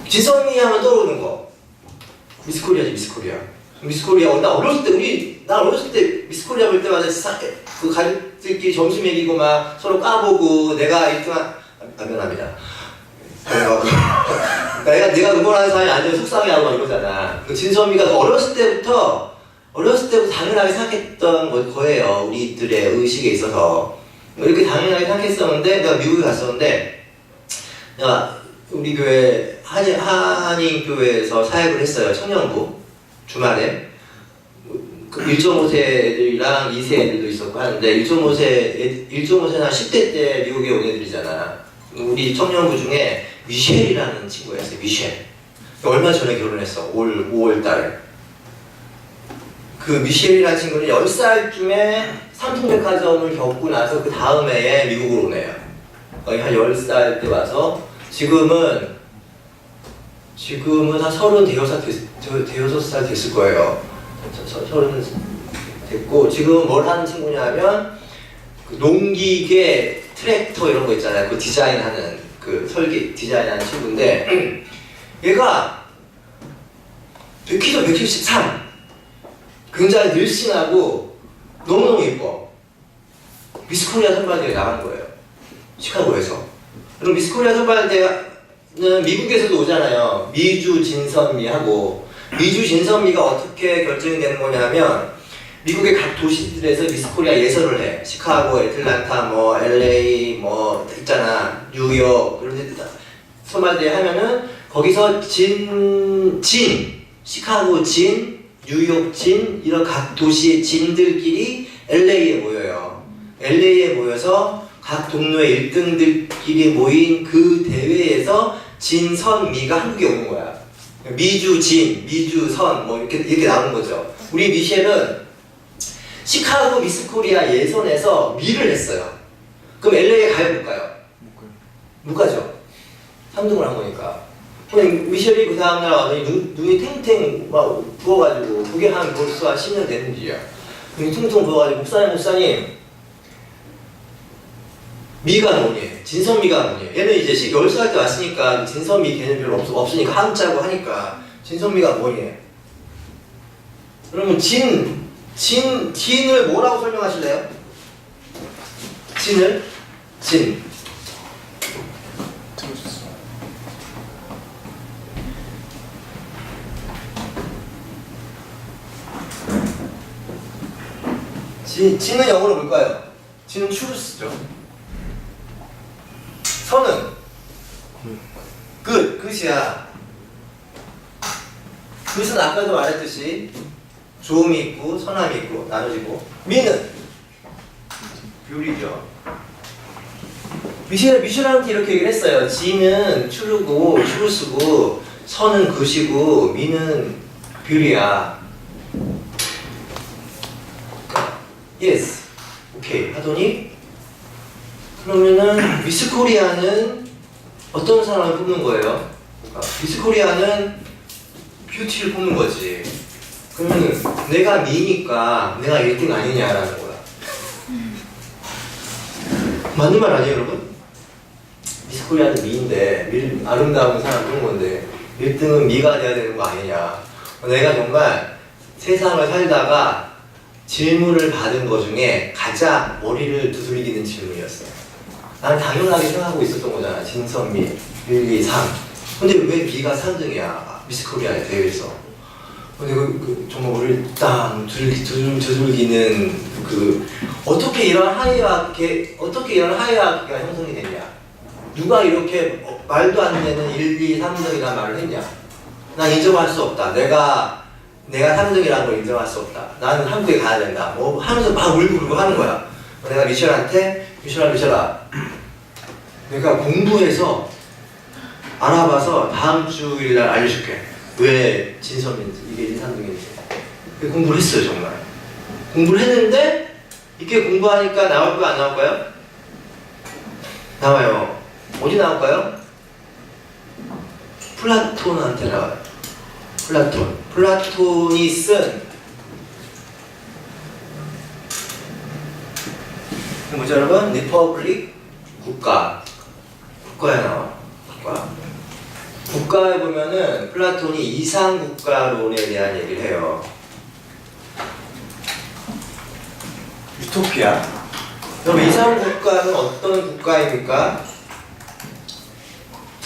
진선미 하면 떠오르는 거 미스코리아지. 미스코리아. 난 어렸을 때 미스코리아 볼 때마다 그 가족들끼리 점심 얘기고 막 서로 까보고 내가 1등한 미안합니다. 내가 응원하는 사람이 아니면 속상해하고 막 이러잖아. 그 진선미가 어렸을 때부터 당연하게 생각했던 거예요. 우리들의 의식에 있어서 이렇게 당연하게 생각했었는데 내가 미국에 갔었는데 내가 우리 교회 한인교회에서 사역을 했어요. 청년부 주말에 1.5세 애들이랑 2세 애들도 있었고 하는데 1.5세는 한 10대 때 미국에 온 애들이잖아. 우리 청년부 중에 미셸이라는 친구가 있어요. 미셸. 얼마 전에 결혼했어. 올 5월 달에. 그 미셸이라는 친구는 10살쯤에 삼풍백화점을 겪고 나서 그 다음 해에 미국으로 오네요. 거의 한 10살 때 와서 지금은 한 36살 됐을 거예요. 30 됐고 지금 뭘 하는 친구냐면 그 농기계 트랙터 이런 거 있잖아요. 그 디자인하는 그 설계 디자인하는 친구인데 얘가 키도 173 굉장히 늘씬하고 너무너무 예뻐. 미스코리아 선발대회에 나간 거예요. 시카고에서. 그럼 미스코리아 선발대회는 미국에서도 오잖아요. 미주 진선미하고 미주 진선미가 어떻게 결정이 되는 거냐면 미국의 각 도시들에서 미스코리아 예선을 해. 시카고, 애틀란타, 뭐 LA, 뭐 있잖아. 뉴욕 이런 데 선발대회 하면은 거기서 시카고 진, 뉴욕 진 이런 각 도시의 진들끼리 LA에 모여요. LA에 모여서 각 동료의 1등들끼리 모인 그 대회에서 진선미가 한국에 오는 거야. 미주 진, 미주 선 뭐 이렇게 나오는 거죠. 우리 미셸은 시카고 미스코리아 예선에서 미를 했어요. 그럼 LA에 가요 못 가요? 못 가죠. 3등을 한 거니까. 그럼 미셸이 그 다음날 와더니 눈이 탱탱 막 부어가지고 그게 한 벌써 한 10년 되는 일이야. 눈이 퉁퉁 부어가지고 목사님 미가 뭐니? 진선미가 뭐니? 얘는 이제 10살 때 왔으니까 진선미 걔는 별로 없으니까 한자고 하니까 진선미가 뭐니? 그러면 진을 뭐라고 설명하실래요? 진. 진은 영어로 뭘까요? 진은 truth죠. 선은 끝이야. 끝은 아까도 말했듯이 좋음이 있고 선함이 있고 나눠지고 미는 뷰리죠. 미셸한테 이렇게 얘기를 했어요. 진은 추르고 선은 끝이고 미는 뷰리야. Yes. 오케이 하더니 그러면은 미스코리아는 어떤 사람을 뽑는 거예요? 미스코리아는 뷰티를 뽑는 거지. 그러면 내가 미니까 내가 1등 아니냐라는 거야. 맞는 말 아니에요 여러분? 미스코리아는 미인데 아름다운 사람 뽑는 건데 1등은 미가 돼야 되는 거 아니냐. 내가 정말 세상을 살다가 질문을 받은 것 중에 가장 머리를 두들기는 질문이었어. 나는 당연하게 생각하고 있었던 거잖아. 진선미 1, 2, 3. 근데 왜 미가 3등이야? 미스코리아 대회에서. 근데 정말 우리를 딱 두들기는 어떻게 이런 하이라키가 형성이 됐냐? 누가 이렇게 말도 안 되는 1, 2, 3등이라는 말을 했냐? 난 인정할 수 없다. 내가 3등이라는 걸 인정할 수 없다. 나는 한국에 가야 된다. 뭐 하면서 막 울고 하는 거야. 내가 미셸한테 미셸아 내가 공부해서 알아봐서 다음 주일날 알려줄게. 왜 진섬인지 이게 1, 3등인지. 공부를 했어요 정말. 공부를 했는데 이렇게 공부하니까 나올 거야 안 나올 거야? 나와요. 어디 나올까요? 플라톤한테 나와요. 플라톤이 쓴 뭐죠 여러분? 리퍼블릭 국가에 나와. 국가에 보면은 플라톤이 이상국가론에 대한 얘기를 해요. 유토피아. 그럼 이상국가는 어떤 국가입니까?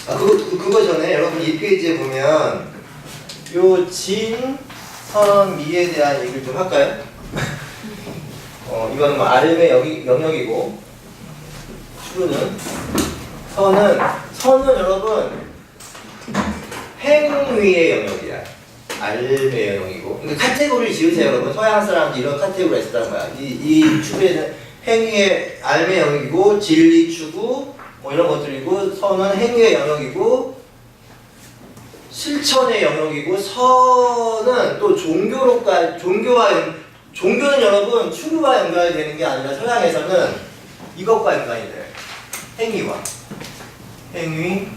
그거 전에 여러분 이 페이지에 보면 요 진, 선, 미에 대한 얘기를 좀 할까요? 이거는 뭐 아름의 영역이고 추는 선은 여러분 행위의 영역이야. 알의 영역이고. 그러니까 카테고리를 지으세요, 여러분. 서양 사람들이 이런 카테고리가 있었다는 거야. 이 추구에는 행위의 알의 영역이고, 진리 추구 뭐 이런 것들이고, 선은 행위의 영역이고, 실천의 영역이고, 선은 또 종교는 여러분 추구와 연관이 되는 게 아니라 서양에서는 이것과 연관이 돼요. 행위,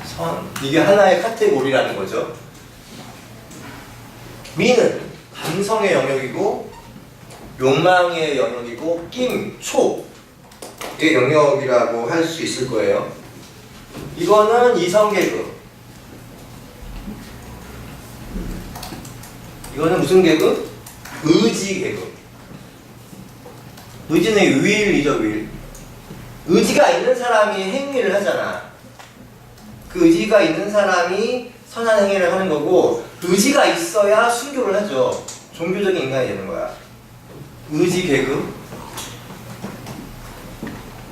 선, 이게 하나의 카테고리라는 거죠. 미는 감성의 영역이고 욕망의 영역이고 낌초의 영역이라고 할 수 있을 거예요. 이거는 이성계급. 이거는 무슨 계급? 의지계급. 의지는 will이죠, will. 의지가 있는 사람이 행위를 하잖아. 그 의지가 있는 사람이 선한 행위를 하는 거고, 의지가 있어야 순교를 하죠. 종교적인 인간이 되는 거야. 의지 계급.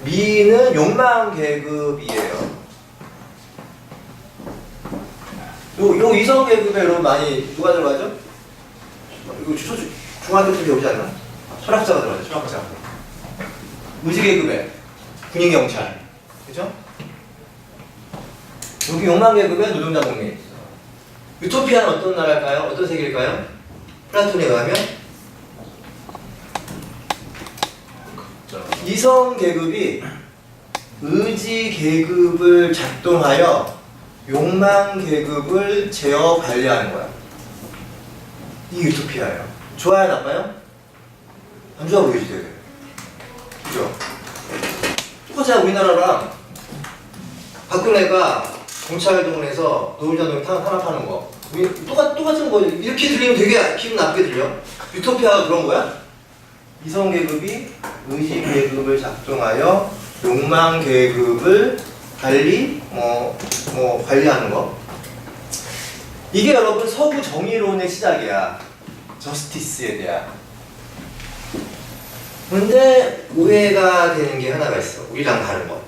미는 욕망 계급이에요. 요 이성 계급에 여러분 많이 누가 들어가죠? 이거 중학교 때 배우지 않나? 철학자가 들어가죠. 철학자. 의지 계급에 군인경찰. 그죠? 여기 욕망 계급에 노동자 공민. 유토피아는 어떤 나라일까요? 어떤 세계일까요? 플라톤에 의하면 이성 계급이 의지 계급을 작동하여 욕망 계급을 제어 관리하는 거야. 이 유토피아예요. 좋아요, 나빠요? 안 좋아 보이지 되게. 그죠? 똑같이 우리나라랑 박근혜가 경찰동을 해서 노동자들 탄압하는 거. 똑같은 거. 이렇게 들리면 되게 기분 나쁘게 들려. 유토피아가 그런 거야? 이성 계급이 의지 계급을 작동하여 욕망 계급을 관리하는 거. 이게 여러분 서구 정의론의 시작이야. 저스티스에 대한. 근데 오해가 되는 게 하나가 있어. 우리랑 다른 거.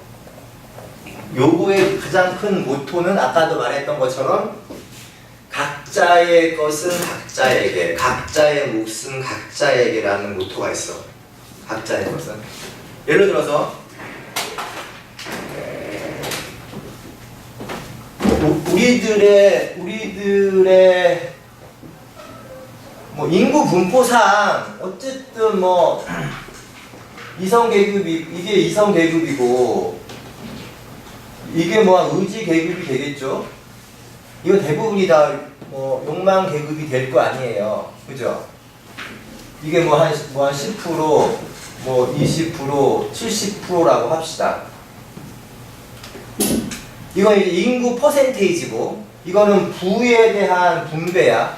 요거의 가장 큰 모토는 아까도 말했던 것처럼 각자의 것은 각자에게, 각자의 몫은 각자에게라는 모토가 있어. 각자의 것은. 예를 들어서 우리들의 뭐 인구 분포상 어쨌든 뭐 이성 계급이 이게 이성 계급이고 이게 뭐 의지 계급이 되겠죠. 이거 대부분이 다 뭐 욕망 계급이 될 거 아니에요, 그죠? 이게 뭐 한 10%, 뭐 20%, 70%라고 합시다. 이건 이제 인구 퍼센테이지고, 이거는 부에 대한 분배야.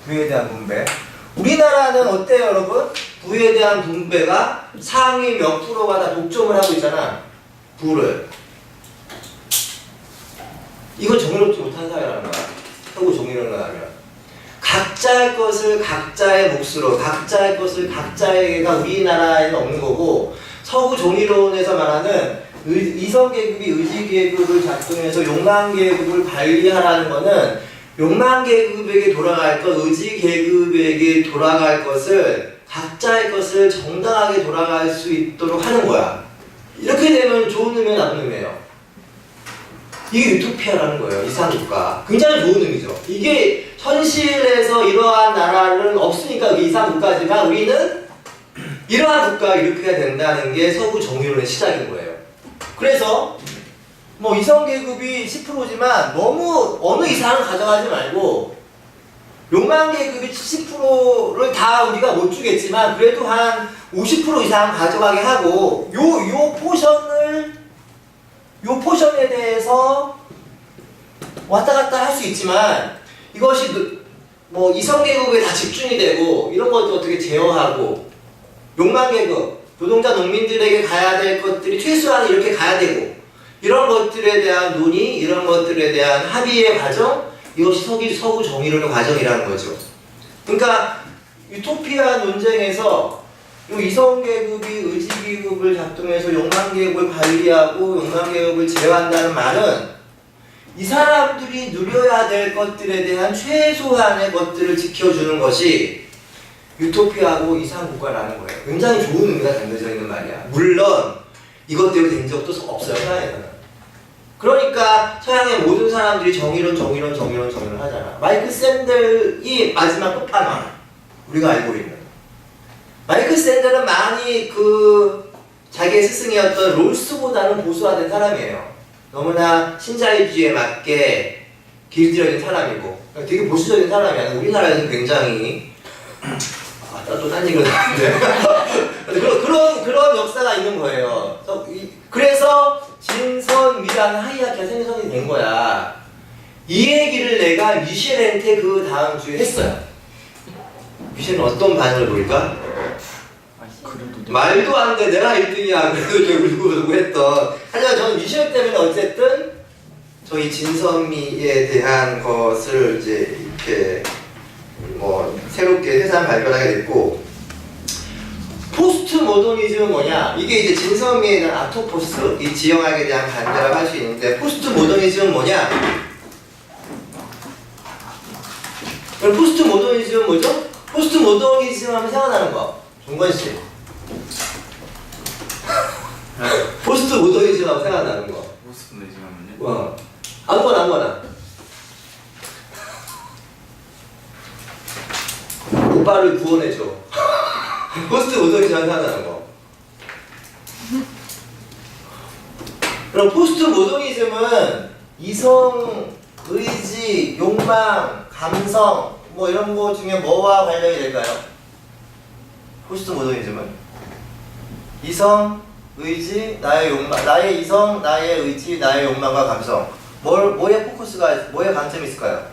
부에 대한 분배. 우리나라는 어때요, 여러분? 부에 대한 분배가 상위 몇 프로가 다 독점을 하고 있잖아. 부를. 이건 정의롭지 못한 사회라는 거야. 서구 정의론을 하면. 각자의 것을 각자의 몫으로, 각자의 것을 각자에게가 우리나라에는 없는 거고, 서구 종이론에서 말하는 이성계급이 의지계급을 작동해서 욕망계급을 관리하라는 거는 욕망계급에게 돌아갈 것, 의지계급에게 돌아갈 것을 각자의 것을 정당하게 돌아갈 수 있도록 하는 거야. 이렇게 되면 좋은 의미예요, 나쁜 의미예요? 이게 유토피아라는 거예요. 이상국가. 굉장히 좋은 의미죠. 이게 현실에서 이러한 나라는 없으니까 이게 이상국가지만 우리는 이러한 국가를 일으켜야 된다는 게 서구 정의론의 시작인 거예요. 그래서 뭐 이성계급이 10%지만 너무 어느 이상을 가져가지 말고 욕망계급이 70%를 다 우리가 못 주겠지만 그래도 한 50% 이상 가져가게 하고 요 포션에 대해서 왔다 갔다 할 수 있지만 이것이 뭐 이성계급에 다 집중이 되고 이런 것도 어떻게 제어하고 욕망계급, 노동자 농민들에게 가야 될 것들이 최소한 이렇게 가야 되고 이런 것들에 대한 논의, 이런 것들에 대한 합의의 과정, 이것이 서구 정의론의 과정이라는 거죠. 그러니까 유토피아 논쟁에서 이 이성계급이 의지계급을 작동해서 욕망계급을 관리하고 욕망계급을 제어한다는 말은 이 사람들이 누려야 될 것들에 대한 최소한의 것들을 지켜주는 것이 유토피아고 이상국가라는 거예요. 굉장히 좋은 의미가 담겨져 있는 말이야. 물론 이것대로 된 적도 없어요, 서양에서는. 그러니까 서양의 모든 사람들이 정의론 하잖아. 마이클 샌델이 마지막 끝판왕, 우리가 알고 있는. 마이클 샌델은 많이 자기의 스승이었던 롤스보다는 보수화된 사람이에요. 너무나 신자유주의에 맞게 길들여진 사람이고 되게 보수적인 사람이야. 우리나라에서는 굉장히 또 딴 얘기를 하는데 그런 역사가 있는 거예요. 그래서 진선미라는 하이아키가 생성이 된 거야. 이 얘기를 내가 미셸한테 그 다음 주에 했어요. 미셸은 어떤 반응을 보일까? 말도 안 돼, 내가 1등이야. 그래도 이렇게 울고 했던. 하지만 저는 미셸 때문에 어쨌든 저희 진선미에 대한 것을 이제 이렇게 뭐 새롭게 세상 발견하게 됐고, 포스트 모더니즘은 뭐냐? 이게 이제 진선미에 대한 아토포스, 이 지형학에 대한 반대라고 할 수 있는데, 포스트 모더니즘은 뭐냐? 그럼 포스트 모더니즘은 뭐죠? 포스트 모더니즘 하면 생각나는 거. 종건씨. 포스트 모더니즘 하면 생각나는 거. 포스트 모더니즘은요? 아무거나. 오빠를 구원해줘. 포스트 모더니즘 하면 생각나는 거. 그럼 포스트 모더니즘은 이성, 의지, 욕망, 감성 뭐 이런 거 중에 뭐와 관련이 될까요? 포스트 모더니즘은 이성, 의지, 나의 욕망, 나의 이성, 나의 의지, 나의 욕망과 감성. 뭐에 포커스가, 뭐에 관점이 있을까요?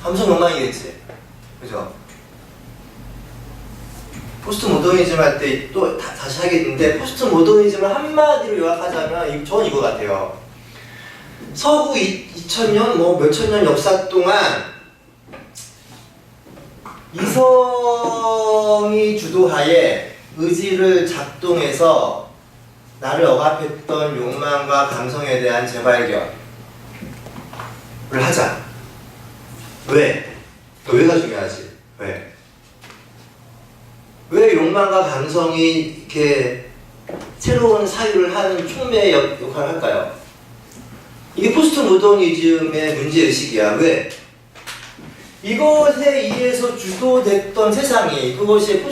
감성 욕망이겠지. 그죠? 포스트 모더니즘 할 때 또 다시 하겠는데, 포스트 모더니즘을 한마디로 요약하자면 전 이거 같아요. 서구 2000년 뭐 몇천 년 역사 동안 이성이 주도하에 의지를 작동해서 나를 억압했던 욕망과 감성에 대한 재발견을 하자. 왜? 왜가 중요하지? 왜 욕망과 감성이 이렇게 새로운 사유를 하는 촉매의 역할을 할까요? 이게 포스트 모더니즘의 문제의식이야. 왜? 이것에 의해서 주도됐던 세상이, 그것이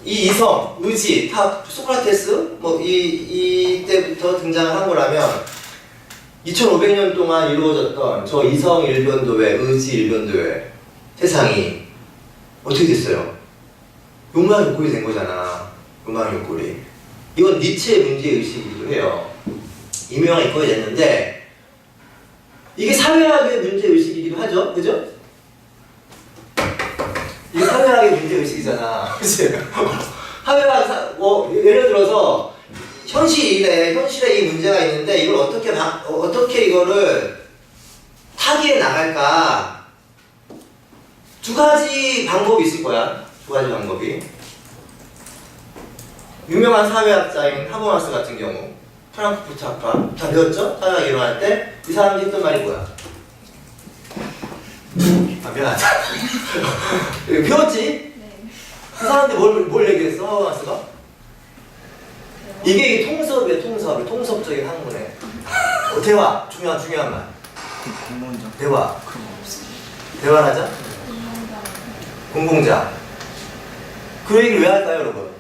이 이성, 의지, 다 소크라테스 이때부터 등장을 한 거라면 2500년 동안 이루어졌던 저 이성 일변도회, 의지 일변도회 세상이 어떻게 됐어요? 욕망 욕구이 된 거잖아. 욕망 욕구이. 이건 니체의 문제의식이기도 해요. 이명이 있고 됐는데 이게 사회학의 문제의식이기도 하죠. 그죠? 이게 사회학의 문제의식이잖아. 그치? 사회학, 예를 들어서 현실에 이 문제가 있는데 이걸 어떻게 이거를 타개해 나갈까? 두 가지 방법이 있을 거야. 두 가지 방법이. 유명한 사회학자인 하버마스 같은 경우, 프랑크푸르트 학파 다 배웠죠? 사회학 일어날 때 이 사람이 했던 말이 뭐야? 아 미안하다. 배웠지? 네. 그 사람한테 뭘 얘기했어? 하버마스가? 이게 통섭이야. 통섭적인 학문에. 대화 중요한 말. 공무원장. 대화. 대화를 하자. 공공장. 그 얘기를 왜 할까요, 여러분?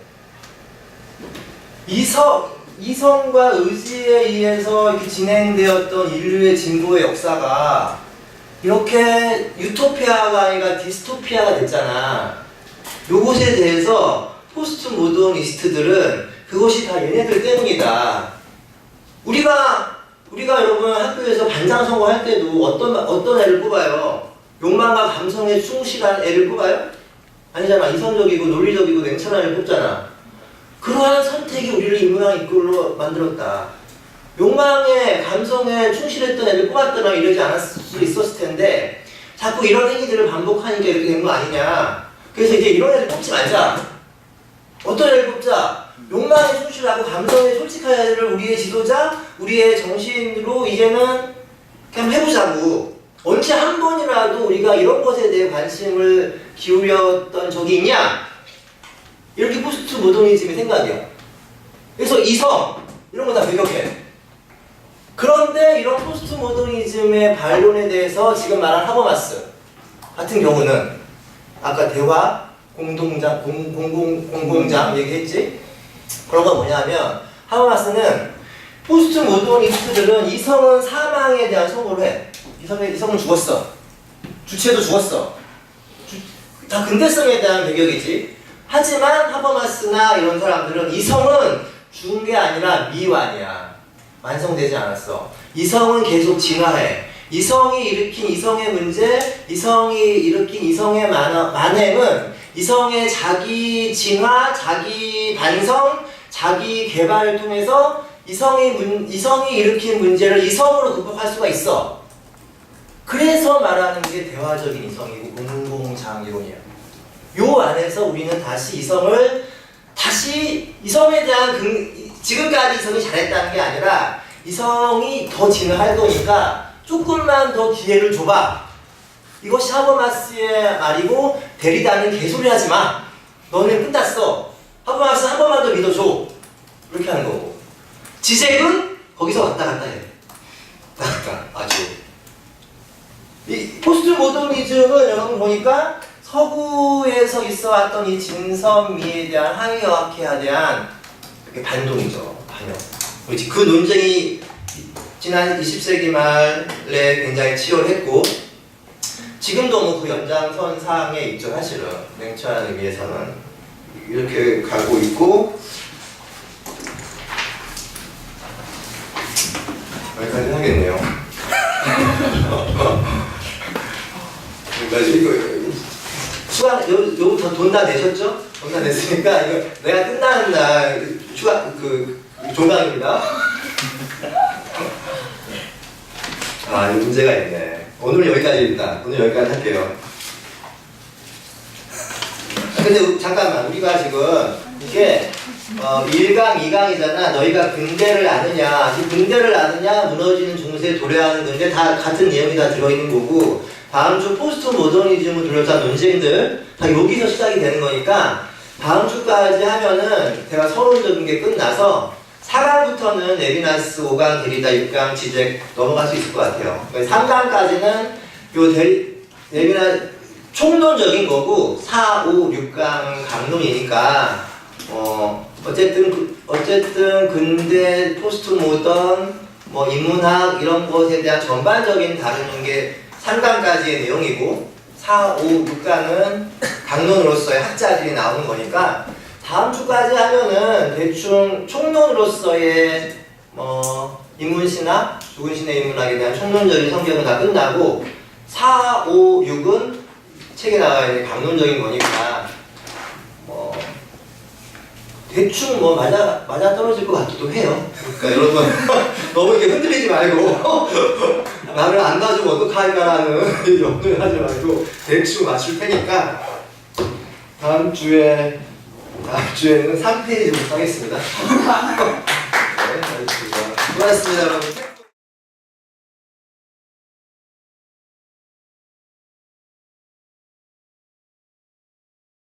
이성과 의지에 의해서 이렇게 진행되었던 인류의 진보의 역사가 이렇게 유토피아가 아니라 디스토피아가 됐잖아. 요것에 대해서 포스트 모더니스트들은 그것이 다 얘네들 때문이다. 우리가 여러분 학교에서 반장 선거할 때도 어떤 애를 뽑아요? 욕망과 감성에 충실한 애를 뽑아요? 아니잖아. 이성적이고 논리적이고 냉철한 애를 뽑잖아. 그러한 선택이 우리를 이 모양 이꼴로 만들었다. 욕망에 감성에 충실했던 애를 뽑았더라 이러지 않았을 수 있었을 텐데 자꾸 이런 행위들을 반복하니까 이렇게 된 거 아니냐. 그래서 이제 이런 애들 뽑지 말자. 어떤 애를 뽑자? 욕망에 충실하고 감성에 솔직한 애들을 우리의 지도자, 우리의 정신으로 이제는 그냥 해보자고. 언제 한 번이라도 우리가 이런 것에 대해 관심을 기울였던 적이 있냐? 이렇게 포스트 모더니즘의 생각이야. 그래서 이성 이런 거 다 배격해. 그런데 이런 포스트 모더니즘의 반론에 대해서 지금 말한 하버마스 같은 경우는 아까 대화, 공공장 얘기했지? 그런 건 뭐냐면 하버마스는 포스트 모더니스트들은 이성은 사망에 대한 선고를 해. 이성은 죽었어. 주체도 죽었어. 다 근대성에 대한 배격이지. 하지만 하버마스나 이런 사람들은 이성은 죽은 게 아니라 미완이야. 완성되지 않았어. 이성은 계속 진화해. 이성이 일으킨 이성의 문제, 이성이 일으킨 이성의 만행은 이성의 자기 진화, 자기 반성, 자기 개발을 통해서 이성이 일으킨 문제를 이성으로 극복할 수가 있어. 그래서 말하는 게 대화적인 이성이고 공공장 이론이야. 요 안에서 우리는 다시 이성에 대한 지금까지 이성이 잘했다는 게 아니라 이성이 더 진화할 거니까 조금만 더 기회를 줘봐. 이것이 하버마스의 말이고 데리다는 개소리 하지 마. 너는 끝났어. 하버마스 한 번만 더 믿어줘. 이렇게 하는 거고. 지색은 거기서 왔다 갔다 해. 아주. 이 포스트 모더니즘은 여러분 보니까 서구에서 있어 왔던 이 진선미에 대한 항의학회에 대한 반동이죠. 반영. 그 논쟁이 지난 20세기 말에 굉장히 치열했고 지금도 뭐 그 연장선상에 있죠. 사실은 냉철한 의미에서는 이렇게 가고 있고 여기까지 하겠네요. 여기까지 이거 요거 돈 다 내셨죠? 돈 다 냈으니까 이거 내가 끝나는 날 종강입니다. 아, 이 문제가 있네. 오늘 여기까지입니다. 오늘 여기까지 할게요. 근데 잠깐만, 우리가 지금 이게 1강, 2강이잖아. 너희가 근대를 아느냐, 이 근대를 아느냐, 무너지는 중세에 도래하는 근대 다 같은 내용이 다 들어있는 거고 다음 주 포스트 모더니즘을 둘러싼 논쟁들 다 여기서 시작이 되는 거니까 다음 주까지 하면은 제가 서론적인 게 끝나서 4강부터는 레비나스, 5강, 데리다, 6강, 지적 넘어갈 수 있을 것 같아요. 3강까지는 요 레비나 총론적인 거고 4, 5, 6강 강론이니까 어쨌든 근대, 포스트 모던, 뭐 인문학 이런 것에 대한 전반적인 다루는 게 3강까지의 내용이고 4, 5, 6강은 강론으로서의 학자들이 나오는 거니까 다음 주까지 하면은 대충 총론으로서의 인문신학, 죽은신의 인문학에 대한 총론적인 성격은 다 끝나고 4, 5, 6은 책에 나와 있는 강론적인 거니까 대충 맞아 떨어질 것 같기도 해요. 그러니까 여러분 너무 이렇게 흔들리지 말고 나를 안 놔주면 어떡할까라는 염려를 하지 말고 대충 맞출 테니까 다음 주에는 3페이지부터 하겠습니다. 네, 알겠습니다. 수고하셨습니다, 여러분.